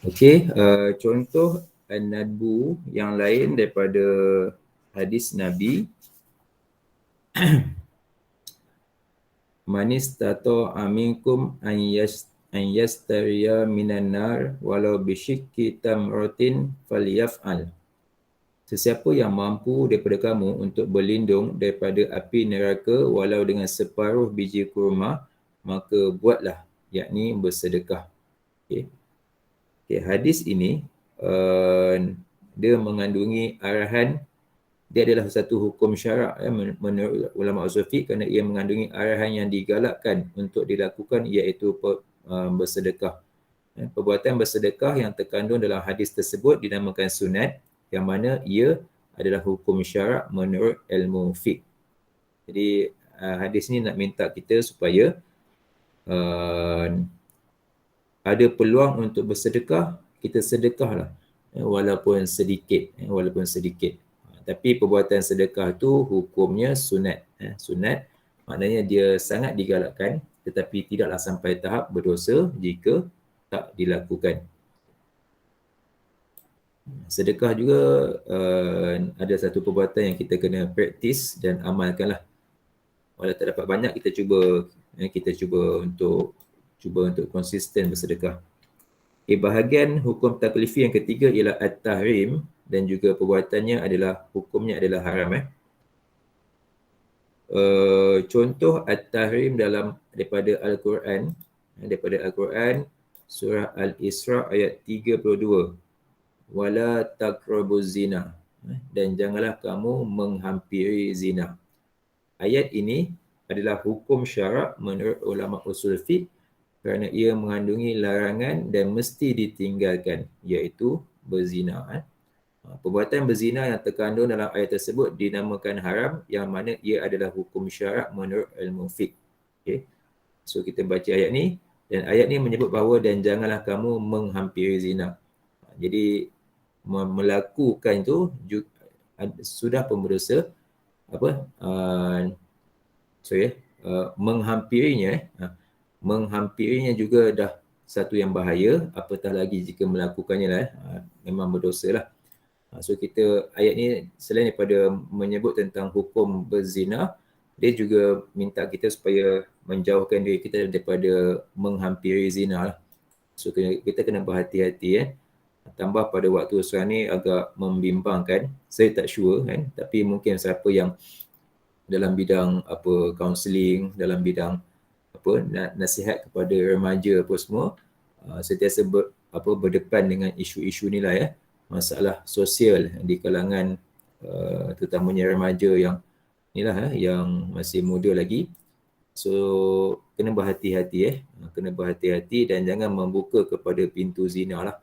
Okey, contoh an-nadbu yang lain daripada hadis Nabi. manis tato aminkum an yastariya minan nar walau bisyikki tamratin falyaf'al. Sesiapa yang mampu daripada kamu untuk berlindung daripada api neraka walau dengan separuh biji kurma, maka buatlah, yakni bersedekah. Okay. Okay, hadis ini dia mengandungi arahan. Dia adalah satu hukum syarak menurut ulama usul fiqh, kerana ia mengandungi arahan yang digalakkan untuk dilakukan, iaitu bersedekah. Perbuatan bersedekah yang terkandung dalam hadis tersebut dinamakan sunat, yang mana ia adalah hukum syarak menurut ilmu fiqh. Jadi hadis ni nak minta kita supaya ada peluang untuk bersedekah, kita sedekahlah, walaupun sedikit, Tapi perbuatan sedekah tu hukumnya sunat. Sunat maknanya dia sangat digalakkan, tetapi tidaklah sampai tahap berdosa jika tak dilakukan. Sedekah juga ada satu perbuatan yang kita kena praktis dan amalkanlah. Walau tak dapat banyak, kita cuba untuk konsisten bersedekah. Bahagian hukum taklifi yang ketiga ialah at-tahrim, dan juga perbuatannya adalah, hukumnya adalah haram. Contoh at-tahrim daripada Al-Quran, surah Al-Isra ayat 32. Wala taqrabuz zina, dan janganlah kamu menghampiri zina. Ayat ini adalah hukum syarak menurut ulama usul fiqh, kerana ia mengandungi larangan dan mesti ditinggalkan, iaitu berzina. Perbuatan berzina yang terkandung dalam ayat tersebut dinamakan haram, yang mana ia adalah hukum syarak menurut ilmu fiqh. Okay. So kita baca ayat ni, dan ayat ni menyebut bahawa dan janganlah kamu menghampiri zina. Jadi melakukan itu sudah pun berdosa. Menghampirinya juga dah satu yang bahaya, apatah lagi jika melakukannya lah, memang berdosa lah. So kita, ayat ni selain daripada menyebut tentang hukum berzina, dia juga minta kita supaya menjauhkan diri kita daripada menghampiri zina lah. So kita kena berhati-hati. Tambah pada waktu sekarang ni agak membimbangkan, saya tak sure tapi mungkin siapa yang dalam bidang kaunseling, dalam bidang nasihat kepada remaja semua, sentiasa berdepan dengan isu-isu ni lah, masalah sosial di kalangan terutamanya remaja yang inilah, yang masih muda lagi. So kena berhati-hati, dan jangan membuka kepada pintu zina lah.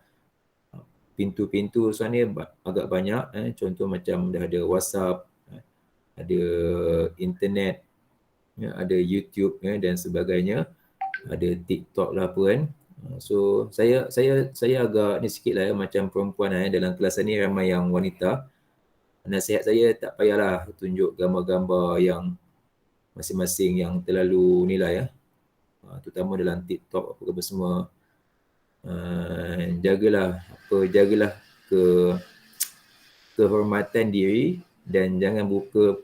Pintu-pintu sekarang ni agak banyak, contoh macam dah ada WhatsApp, ada internet, ada YouTube dan sebagainya, ada TikTok lah apa kan. So saya agak ni sikit lah, macam perempuan dalam kelas ni ramai yang wanita. Nasihat saya, tak payahlah tunjuk gambar-gambar yang masing-masing yang terlalu nilai, terutama dalam TikTok apa semua. Jagalah kehormatan diri, dan jangan buka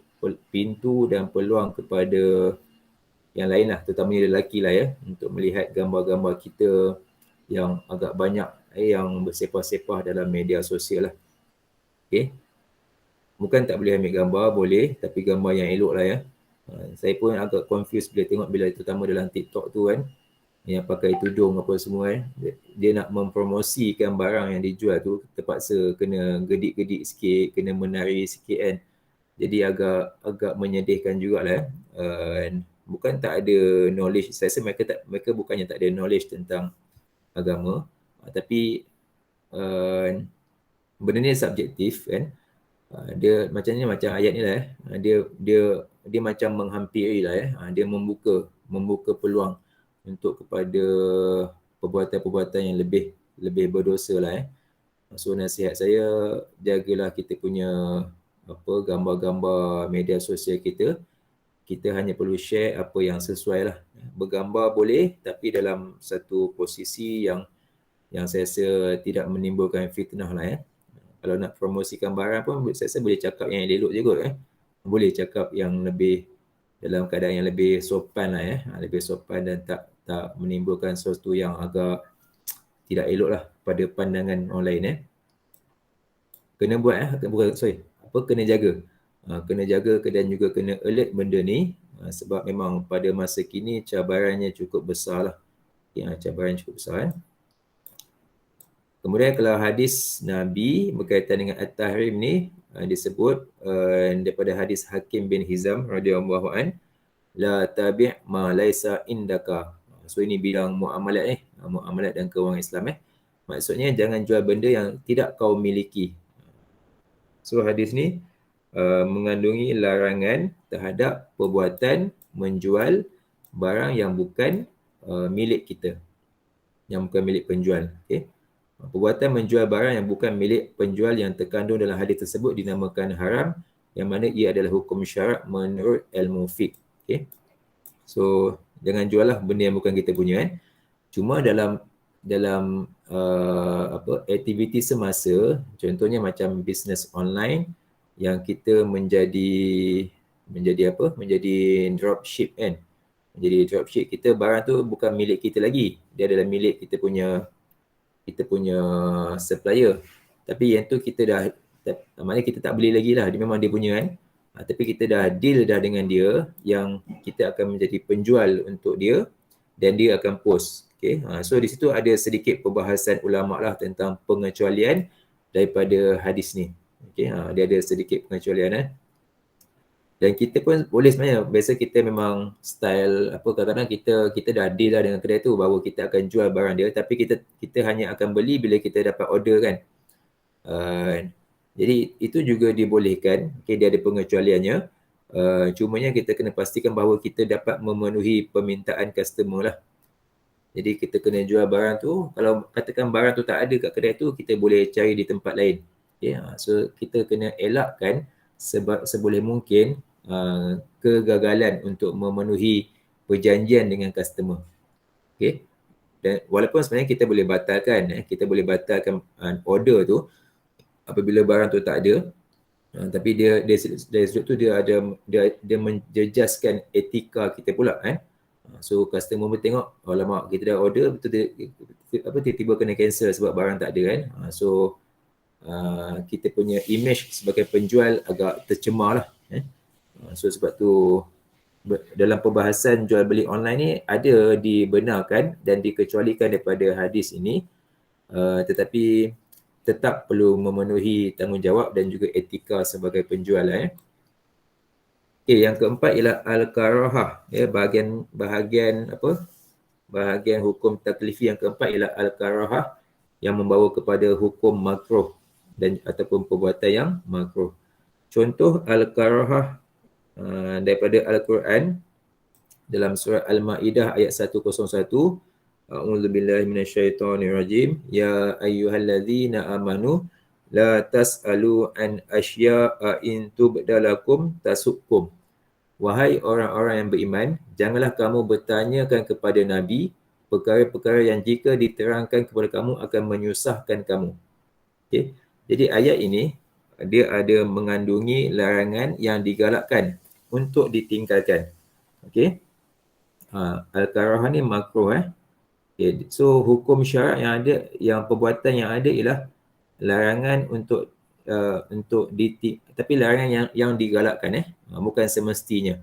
pintu dan peluang kepada yang lain lah, terutamanya lelaki lah, untuk melihat gambar-gambar kita yang agak banyak yang bersepah-sepah dalam media sosial lah. Okay. Bukan tak boleh ambil gambar, boleh, tapi gambar yang elok lah. Saya pun agak confused bila tengok, terutama dalam TikTok tu yang pakai tudung apa semua, dia nak mempromosikan barang yang dijual tu, terpaksa kena gedik-gedik sikit, kena menari sikit kan. Jadi agak menyedihkan jugalah. Bukan tak ada knowledge, saya rasa mereka bukannya tak ada knowledge tentang agama, tapi benda ni subjektif kan. Dia macam ayat ni lah, dia macam menghampiri lah, dia membuka peluang untuk kepada perbuatan-perbuatan yang lebih berdosa lah. So nasihat saya, jagalah kita punya gambar-gambar media sosial kita. Kita hanya perlu share apa yang sesuai lah. Bergambar boleh, tapi dalam satu posisi yang saya rasa tidak menimbulkan fitnah lah. Kalau nak promosikan barang pun, saya rasa boleh cakap yang elok je kot. Boleh cakap yang lebih dalam keadaan yang lebih sopan lah ya, lebih sopan dan tak menimbulkan sesuatu yang agak tidak elok lah pada pandangan orang lain Kena buat kena jaga. Kena jaga dan juga kena alert benda ni sebab memang pada masa kini cabarannya cukup besar lah. Cabaran cukup besar Kemudian kalau hadis Nabi berkaitan dengan At-Tahrim ni disebut daripada hadis Hakim bin Hizam radhiyallahu an, la tabi' ma laisa indaka. So ini bidang muamalat muamalat dan kewangan Islam Maksudnya jangan jual benda yang tidak kau miliki. So hadis ni mengandungi larangan terhadap perbuatan menjual barang yang bukan milik kita. Yang bukan milik penjual. Okay? Perbuatan menjual barang yang bukan milik penjual yang terkandung dalam hadis tersebut dinamakan haram, yang mana ia adalah hukum syarak menurut ilmu fiqh. Okay? So jangan jual lah benda yang bukan kita punya Cuma dalam aktiviti semasa, contohnya macam bisnes online yang kita menjadi dropship Menjadi dropship, kita barang tu bukan milik kita lagi. Dia adalah milik kita punya supplier. Tapi yang tu kita dah, maknanya kita tak beli lagi lah, dia memang dia punya tapi kita dah deal dah dengan dia yang kita akan menjadi penjual untuk dia dan dia akan post. Okay. So di situ ada sedikit perbahasan ulama lah tentang pengecualian daripada hadis ni. Okay. Dia ada sedikit pengecualian Dan kita pun boleh sebenarnya, biasa kita memang style kadang-kadang kita dah deal lah dengan kedai tu bahawa kita akan jual barang dia, tapi kita hanya akan beli bila kita dapat order kan. Jadi itu juga dibolehkan, dia ada pengecualiannya. Cumanya kita kena pastikan bahawa kita dapat memenuhi permintaan customer lah. Jadi kita kena jual barang tu, kalau katakan barang tu tak ada kat kedai tu, kita boleh cari di tempat lain. So kita kena elakkan seboleh mungkin kegagalan untuk memenuhi perjanjian dengan customer. Dan walaupun sebenarnya kita boleh batalkan order tu apabila barang tu tak ada, tapi dari sudut tu dia menjejaskan etika kita pula So customer pun tengok, alamak kita dah order betul tiba-tiba kena cancel sebab barang tak ada So kita punya image sebagai penjual agak tercemar lah So sebab tu dalam perbahasan jual beli online ni ada dibenarkan dan dikecualikan daripada hadis ini, tetapi tetap perlu memenuhi tanggungjawab dan juga etika sebagai penjual yang keempat ialah al-karahah bahagian hukum taklifi yang keempat ialah al-karahah yang membawa kepada hukum makruh dan ataupun perbuatan yang makruh. Contoh al-karahah daripada Al-Quran dalam surah Al-Ma'idah ayat 101, A'udzubillahi minasyaitonirrajim, ya ayyuhallazina amanu la tas'alu an asya'a in tubdalakum tasukkum. Wahai orang-orang yang beriman, janganlah kamu bertanyakan kepada Nabi perkara-perkara yang jika diterangkan kepada kamu akan menyusahkan kamu. Okay. Jadi ayat ini dia ada mengandungi larangan yang digalakkan untuk ditinggalkan. Okay. Al-karahah ni makruh Okay. So hukum syarak yang ada, yang perbuatan yang ada ialah larangan tapi larangan yang digalakkan bukan semestinya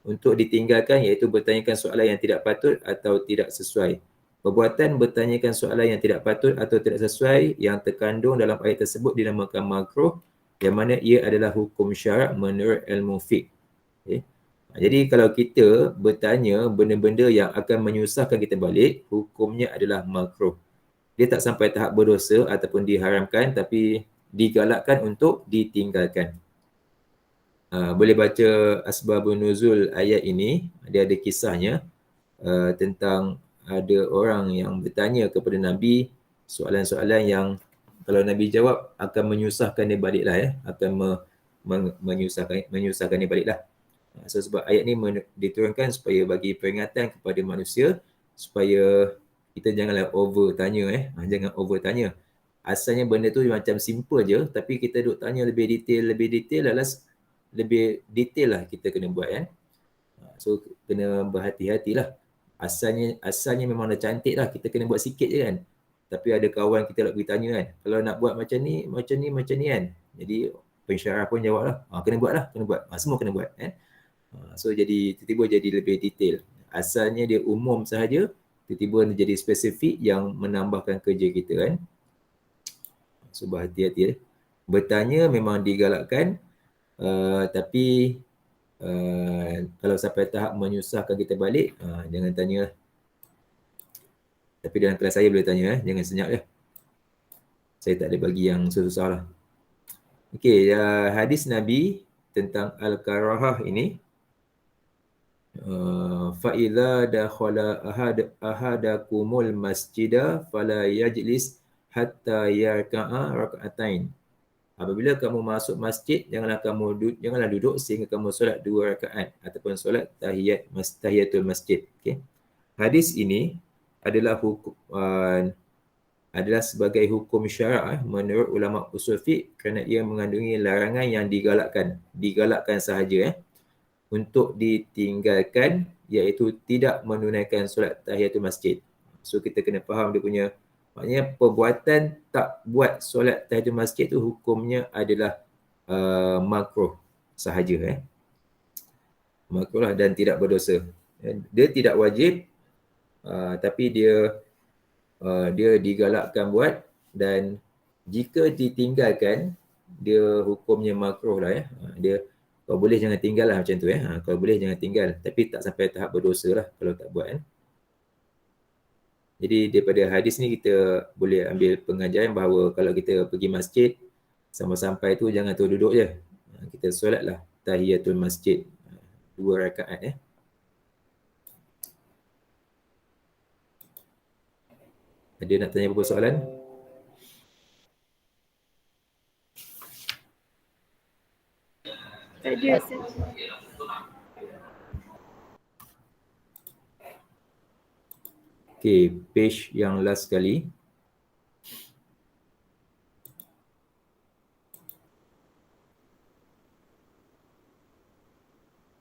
untuk ditinggalkan, iaitu bertanyakan soalan yang tidak patut atau tidak sesuai. Perbuatan bertanyakan soalan yang tidak patut atau tidak sesuai yang terkandung dalam ayat tersebut dinamakan makruh, yang mana ia adalah hukum syarak menurut ilmu fiqh. Okay. Jadi kalau kita bertanya benda-benda yang akan menyusahkan kita balik, hukumnya adalah makruh. Dia tak sampai tahap berdosa ataupun diharamkan, tapi digalakkan untuk ditinggalkan. Boleh baca asbabun nuzul ayat ini, dia ada kisahnya tentang ada orang yang bertanya kepada Nabi soalan-soalan yang kalau Nabi jawab akan menyusahkan dia baliklah akan menyusahkan dia baliklah. So sebab ayat ni diturunkan supaya bagi peringatan kepada manusia supaya kita janganlah over tanya jangan over tanya. Asalnya benda tu macam simple je, tapi kita duk tanya lebih detail lah kita kena buat So kena berhati-hatilah. Asalnya memang dah cantik lah, kita kena buat sikit je kan. Tapi ada kawan kita nak pergi tanya kan, kalau nak buat macam ni kan. Jadi pensyarah pun jawab lah, kena buat lah, semua kena buat kan. So jadi tiba-tiba jadi lebih detail. Asalnya dia umum sahaja, tiba-tiba jadi spesifik yang menambahkan kerja kita kan. So berhati-hati. Bertanya memang digalakkan, tapi kalau sampai tahap menyusahkan kita balik, jangan tanya lah. Tapi dalam kelas saya boleh tanya, jangan senyap je. Saya tak ada bagi yang susah lah. Okey, hadis Nabi tentang Al-Karahah ini. Fa'idha dakhala ahadakumul masjidah fala yajlis hatta yarka'a raka'atain. Apabila kamu masuk masjid, janganlah duduk sehingga kamu solat 2 rakaat ataupun solat tahiyatul masjid. Okey. Hadis ini adalah adalah sebagai hukum syarak menurut ulama usul fiqh kerana ia mengandungi larangan yang digalakkan sahaja untuk ditinggalkan, iaitu tidak menunaikan solat tahiyatul masjid. So kita kena faham dia punya, maknanya perbuatan tak buat solat tahiyatul masjid tu hukumnya adalah makruh sahaja. Makruh lah dan tidak berdosa. Dia tidak wajib, tapi dia digalakkan buat, dan jika ditinggalkan dia hukumnya makruh lah. Dia kalau boleh jangan tinggal lah macam tu. Kalau boleh jangan tinggal, tapi tak sampai tahap berdosa lah kalau tak buat. Jadi daripada hadis ni kita boleh ambil pengajaran bahawa kalau kita pergi masjid, sampai tu jangan tu duduk je. Kita solat lah tahiyatul masjid 2 rakaat. Ada nak tanya apa soalan? Ada. Okay, page yang last sekali.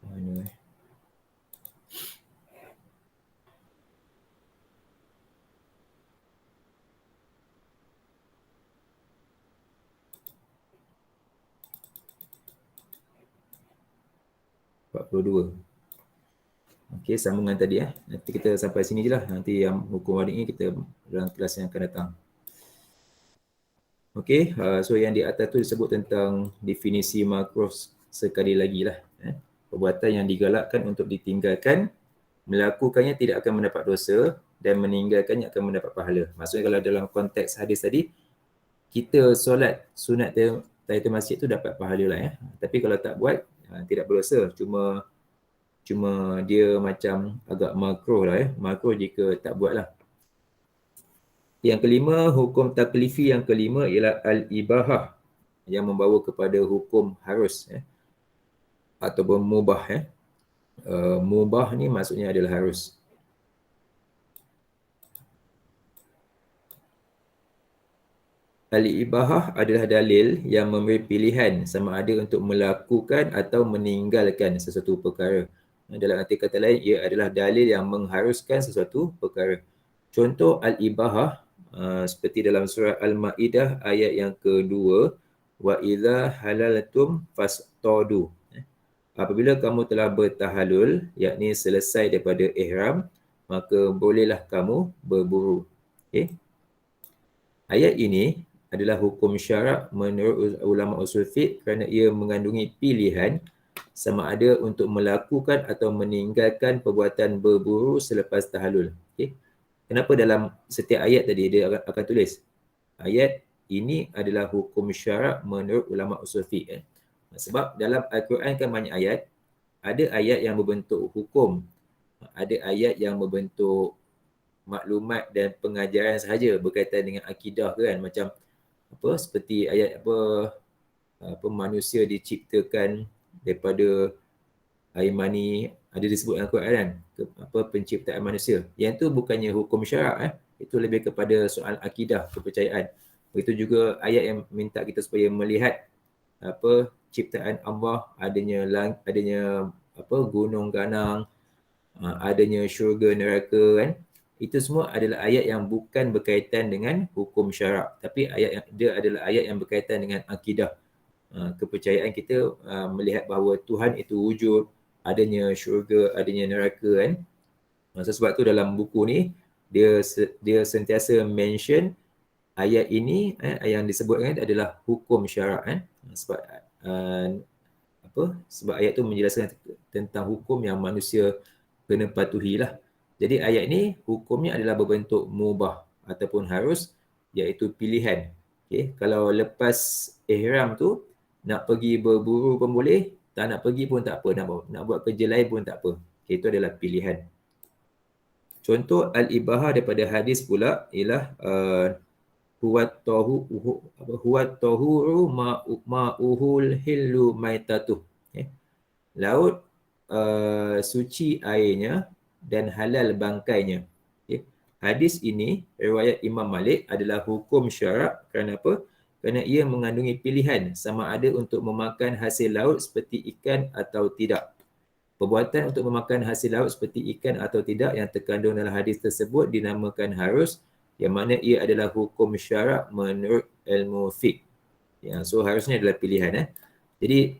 Mana 42. Okey, sambungan tadi Nanti kita sampai sini je lah. Nanti yang hukum warid ni kita dalam kelas yang akan datang. Okey, so yang di atas tu disebut tentang definisi makruh sekali lagi lah. Perbuatan yang digalakkan untuk ditinggalkan, melakukannya tidak akan mendapat dosa dan meninggalkannya akan mendapat pahala. Maksudnya kalau dalam konteks hadis tadi, kita solat sunat tahiyatul masjid tu dapat pahala lah Tapi kalau tak buat, tidak berdosa. Cuma dia macam agak makruh lah Makruh jika tak buat lah. Yang kelima, hukum taklifi yang kelima ialah al-ibahah yang membawa kepada hukum harus ataupun mubah. Mubah ni maksudnya adalah harus. Al-ibahah adalah dalil yang memberi pilihan sama ada untuk melakukan atau meninggalkan sesuatu perkara. Dalam arti kata lain, ia adalah dalil yang mengharuskan sesuatu perkara. Contoh al-ibahah seperti dalam surah Al-Ma'idah ayat yang kedua, wa idza halaltum fastadu. Apabila kamu telah bertahalul, yakni selesai daripada ihram, maka bolehlah kamu berburu. Okey. Ayat ini adalah hukum syarak menurut ulama usul fiqh kerana ia mengandungi pilihan sama ada untuk melakukan atau meninggalkan perbuatan berburu selepas tahalul. Okey. Kenapa dalam setiap ayat tadi dia akan tulis ayat ini adalah hukum syarak menurut ulama usul fiqh? Sebab dalam Al-Quran kan banyak ayat. Ada ayat yang berbentuk hukum, ada ayat yang berbentuk maklumat dan pengajaran sahaja berkaitan dengan akidah kan, macam apa seperti ayat apa manusia diciptakan daripada air mani, ada disebut dalam Al-Quran kan, apa penciptaan manusia. Yang tu bukannya hukum syarak itu lebih kepada soal akidah, kepercayaan. Begitu juga ayat yang minta kita supaya melihat apa ciptaan Allah, adanya gunung ganang, adanya syurga neraka kan. Itu semua adalah ayat yang bukan berkaitan dengan hukum syarak, tapi dia adalah ayat yang berkaitan dengan akidah. Kepercayaan kita melihat bahawa Tuhan itu wujud, adanya syurga, adanya neraka kan. Sebab tu dalam buku ni dia sentiasa mention ayat ini yang disebutkan adalah hukum syarak kan. Sebab ayat tu menjelaskan tentang hukum yang manusia kena patuhilah. Jadi ayat ni hukumnya adalah berbentuk mubah ataupun harus, iaitu pilihan. Okay. Kalau lepas ihram tu nak pergi berburu pun boleh, tak nak pergi pun tak apa, nak buat kerja lain pun tak apa. Okay, itu adalah pilihan. Contoh al-ibahah daripada hadis pula ialah huwat tahuru ma'uhul hillu maitatuh. Laut suci airnya dan halal bangkainya. Okay. Hadis ini, riwayat Imam Malik, adalah hukum syarak kerana apa? Kerana ia mengandungi pilihan sama ada untuk memakan hasil laut seperti ikan atau tidak. Perbuatan untuk memakan hasil laut seperti ikan atau tidak yang terkandung dalam hadis tersebut dinamakan harus, yang mana ia adalah hukum syarak menurut ilmu fiqh. Ya, so harusnya adalah pilihan. Jadi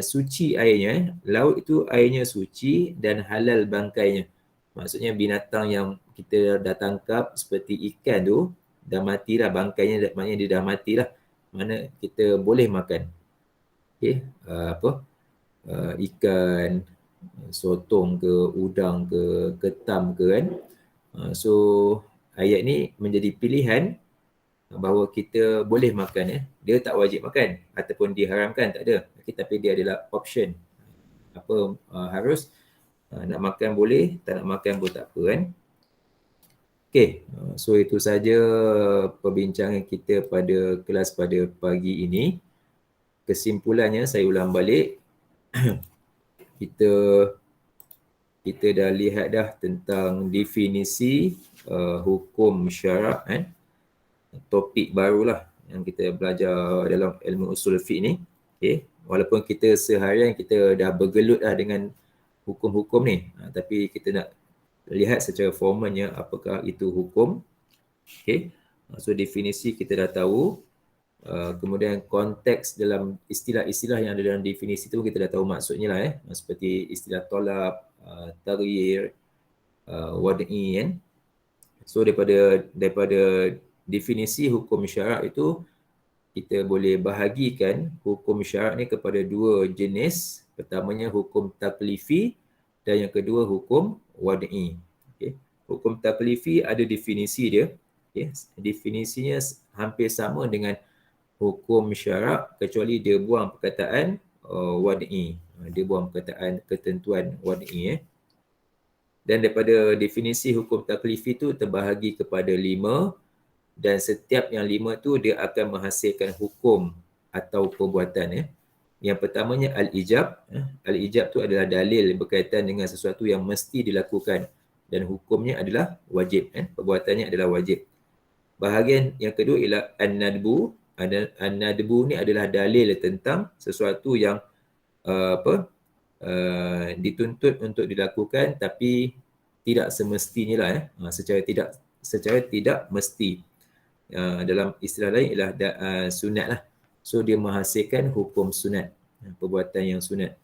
suci airnya, laut itu airnya suci dan halal bangkainya. Maksudnya binatang yang kita dah tangkap seperti ikan tu dah matilah bangkainya, maknanya dia dah matilah, mana kita boleh makan. Okay. Ikan, sotong ke, udang ke, ketam ke kan. So ayat ni menjadi pilihan bahawa kita boleh makan. Dia tak wajib makan ataupun diharamkan, tak ada. Tapi dia adalah option. Harus nak makan boleh, tak nak makan pun tak apa kan. Okay, so itu saja perbincangan kita pada kelas pada pagi ini. Kesimpulannya saya ulang balik. Kita dah lihat dah tentang definisi hukum syarak kan. Topik barulah yang kita belajar dalam ilmu usul fiqh ni. Okay. Walaupun kita seharian kita dah bergelut dah dengan hukum-hukum ni, tapi kita nak lihat secara formalnya apakah itu hukum. Okay. So definisi kita dah tahu. Kemudian konteks dalam istilah-istilah yang ada dalam definisi tu kita dah tahu maksudnya lah seperti istilah tolab, taghyir, wad'i kan. So daripada definisi hukum syarak itu kita boleh bahagikan hukum syarak ni kepada dua jenis. Pertamanya hukum taklifi dan yang kedua hukum wad'i. Okay. Hukum taklifi ada definisi dia. Okay. Definisinya hampir sama dengan hukum syarak kecuali dia buang perkataan wad'i. Dia buang perkataan ketentuan wad'i. Dan daripada definisi hukum taklifi itu terbahagi kepada 5 dan setiap yang 5 tu dia akan menghasilkan hukum atau perbuatan. Yang pertamanya al-ijab. Al-ijab tu adalah dalil berkaitan dengan sesuatu yang mesti dilakukan dan hukumnya adalah wajib. Perbuatannya adalah wajib. Bahagian yang kedua ialah an-nadbu. An-nadbu ni adalah dalil tentang sesuatu yang dituntut untuk dilakukan tapi tidak semestinya lah, secara tidak mesti. Dalam istilah lain ialah sunat lah. So dia menghasilkan hukum sunat, perbuatan yang sunat.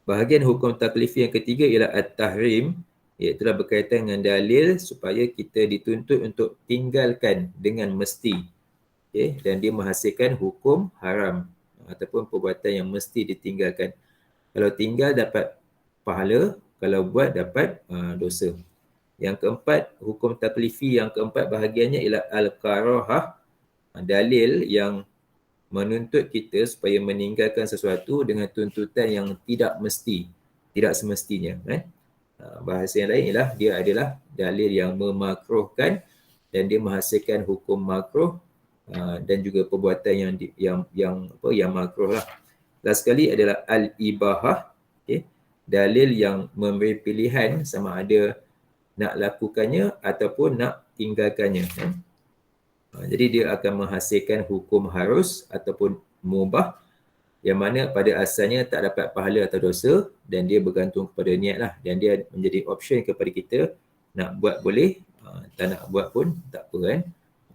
Bahagian hukum taklifi yang ketiga ialah at-tahrim, iaitu berkaitan dengan dalil supaya kita dituntut untuk tinggalkan dengan mesti. Okay, dan dia menghasilkan hukum haram ataupun perbuatan yang mesti ditinggalkan. Kalau tinggal dapat pahala, kalau buat dapat dosa. Yang keempat, hukum taklifi yang keempat bahagiannya ialah al-karahah, dalil yang menuntut kita supaya meninggalkan sesuatu dengan tuntutan yang tidak mesti, tidak semestinya. Bahasa yang lain ialah dia adalah dalil yang memakruhkan dan dia menghasilkan hukum makruh dan juga perbuatan yang makruh lah. Last sekali adalah al-ibahah, okay? Dalil yang memberi pilihan sama ada nak lakukannya ataupun nak tinggalkannya. Jadi dia akan menghasilkan hukum harus ataupun mubah yang mana pada asalnya tak dapat pahala atau dosa dan dia bergantung kepada niat lah, dan dia menjadi option kepada kita, nak buat boleh, tak nak buat pun tak apa kan.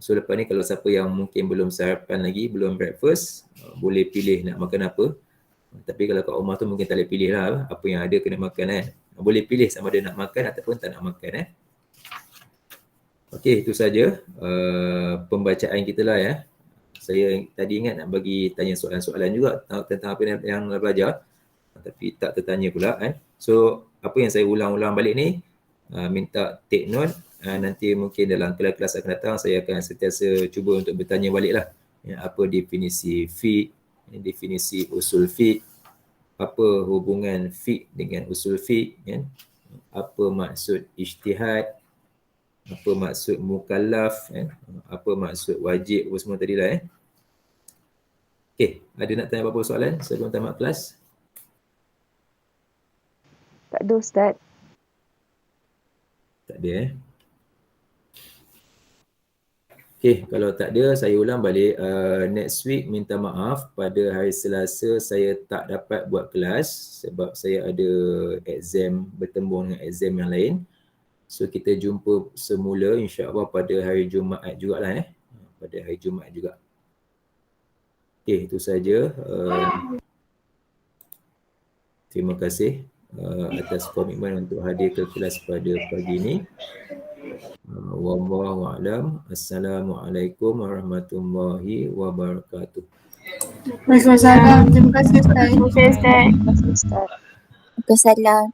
So lepas ni kalau siapa yang mungkin belum sarapan lagi, belum breakfast, boleh pilih nak makan apa. Tapi kalau kat rumah tu mungkin tak boleh pilih lah apa yang ada kena makan kan. Boleh pilih sama ada nak makan ataupun tak nak makan. Okey, itu saja pembacaan kita lah ya. Saya tadi ingat nak bagi tanya soalan-soalan juga tentang apa yang belajar, tapi tak tertanya pula kan. So apa yang saya ulang-ulang balik ni, minta take note. Nanti mungkin dalam kelas-kelas akan datang saya akan sentiasa cuba untuk bertanya balik lah ya, apa definisi fiqh, definisi usul fiqh, apa hubungan fiqh dengan usul fiqh kan? Apa maksud ijtihad, apa maksud mukallaf kan? Apa maksud wajib, apa semua tadi lah Okey, ada nak tanya apa-apa soalan sebelum tamat kelas? Tak ada Ustaz. Tak ada Okey, kalau tak ada saya ulang balik. Next week minta maaf, pada hari Selasa saya tak dapat buat kelas sebab saya ada exam, bertembung dengan exam yang lain. So kita jumpa semula insya-Allah pada hari Jumaat jugalah pada hari Jumaat juga. Okey, itu saja. Terima kasih atas komitmen untuk hadir ke kelas pada pagi ini. Wallahu a'lam. Assalamualaikum warahmatullahi wabarakatuh. Waalaikumsalam. Terima kasih Ustaz. Terima kasih Ustaz. Waalaikumsalam.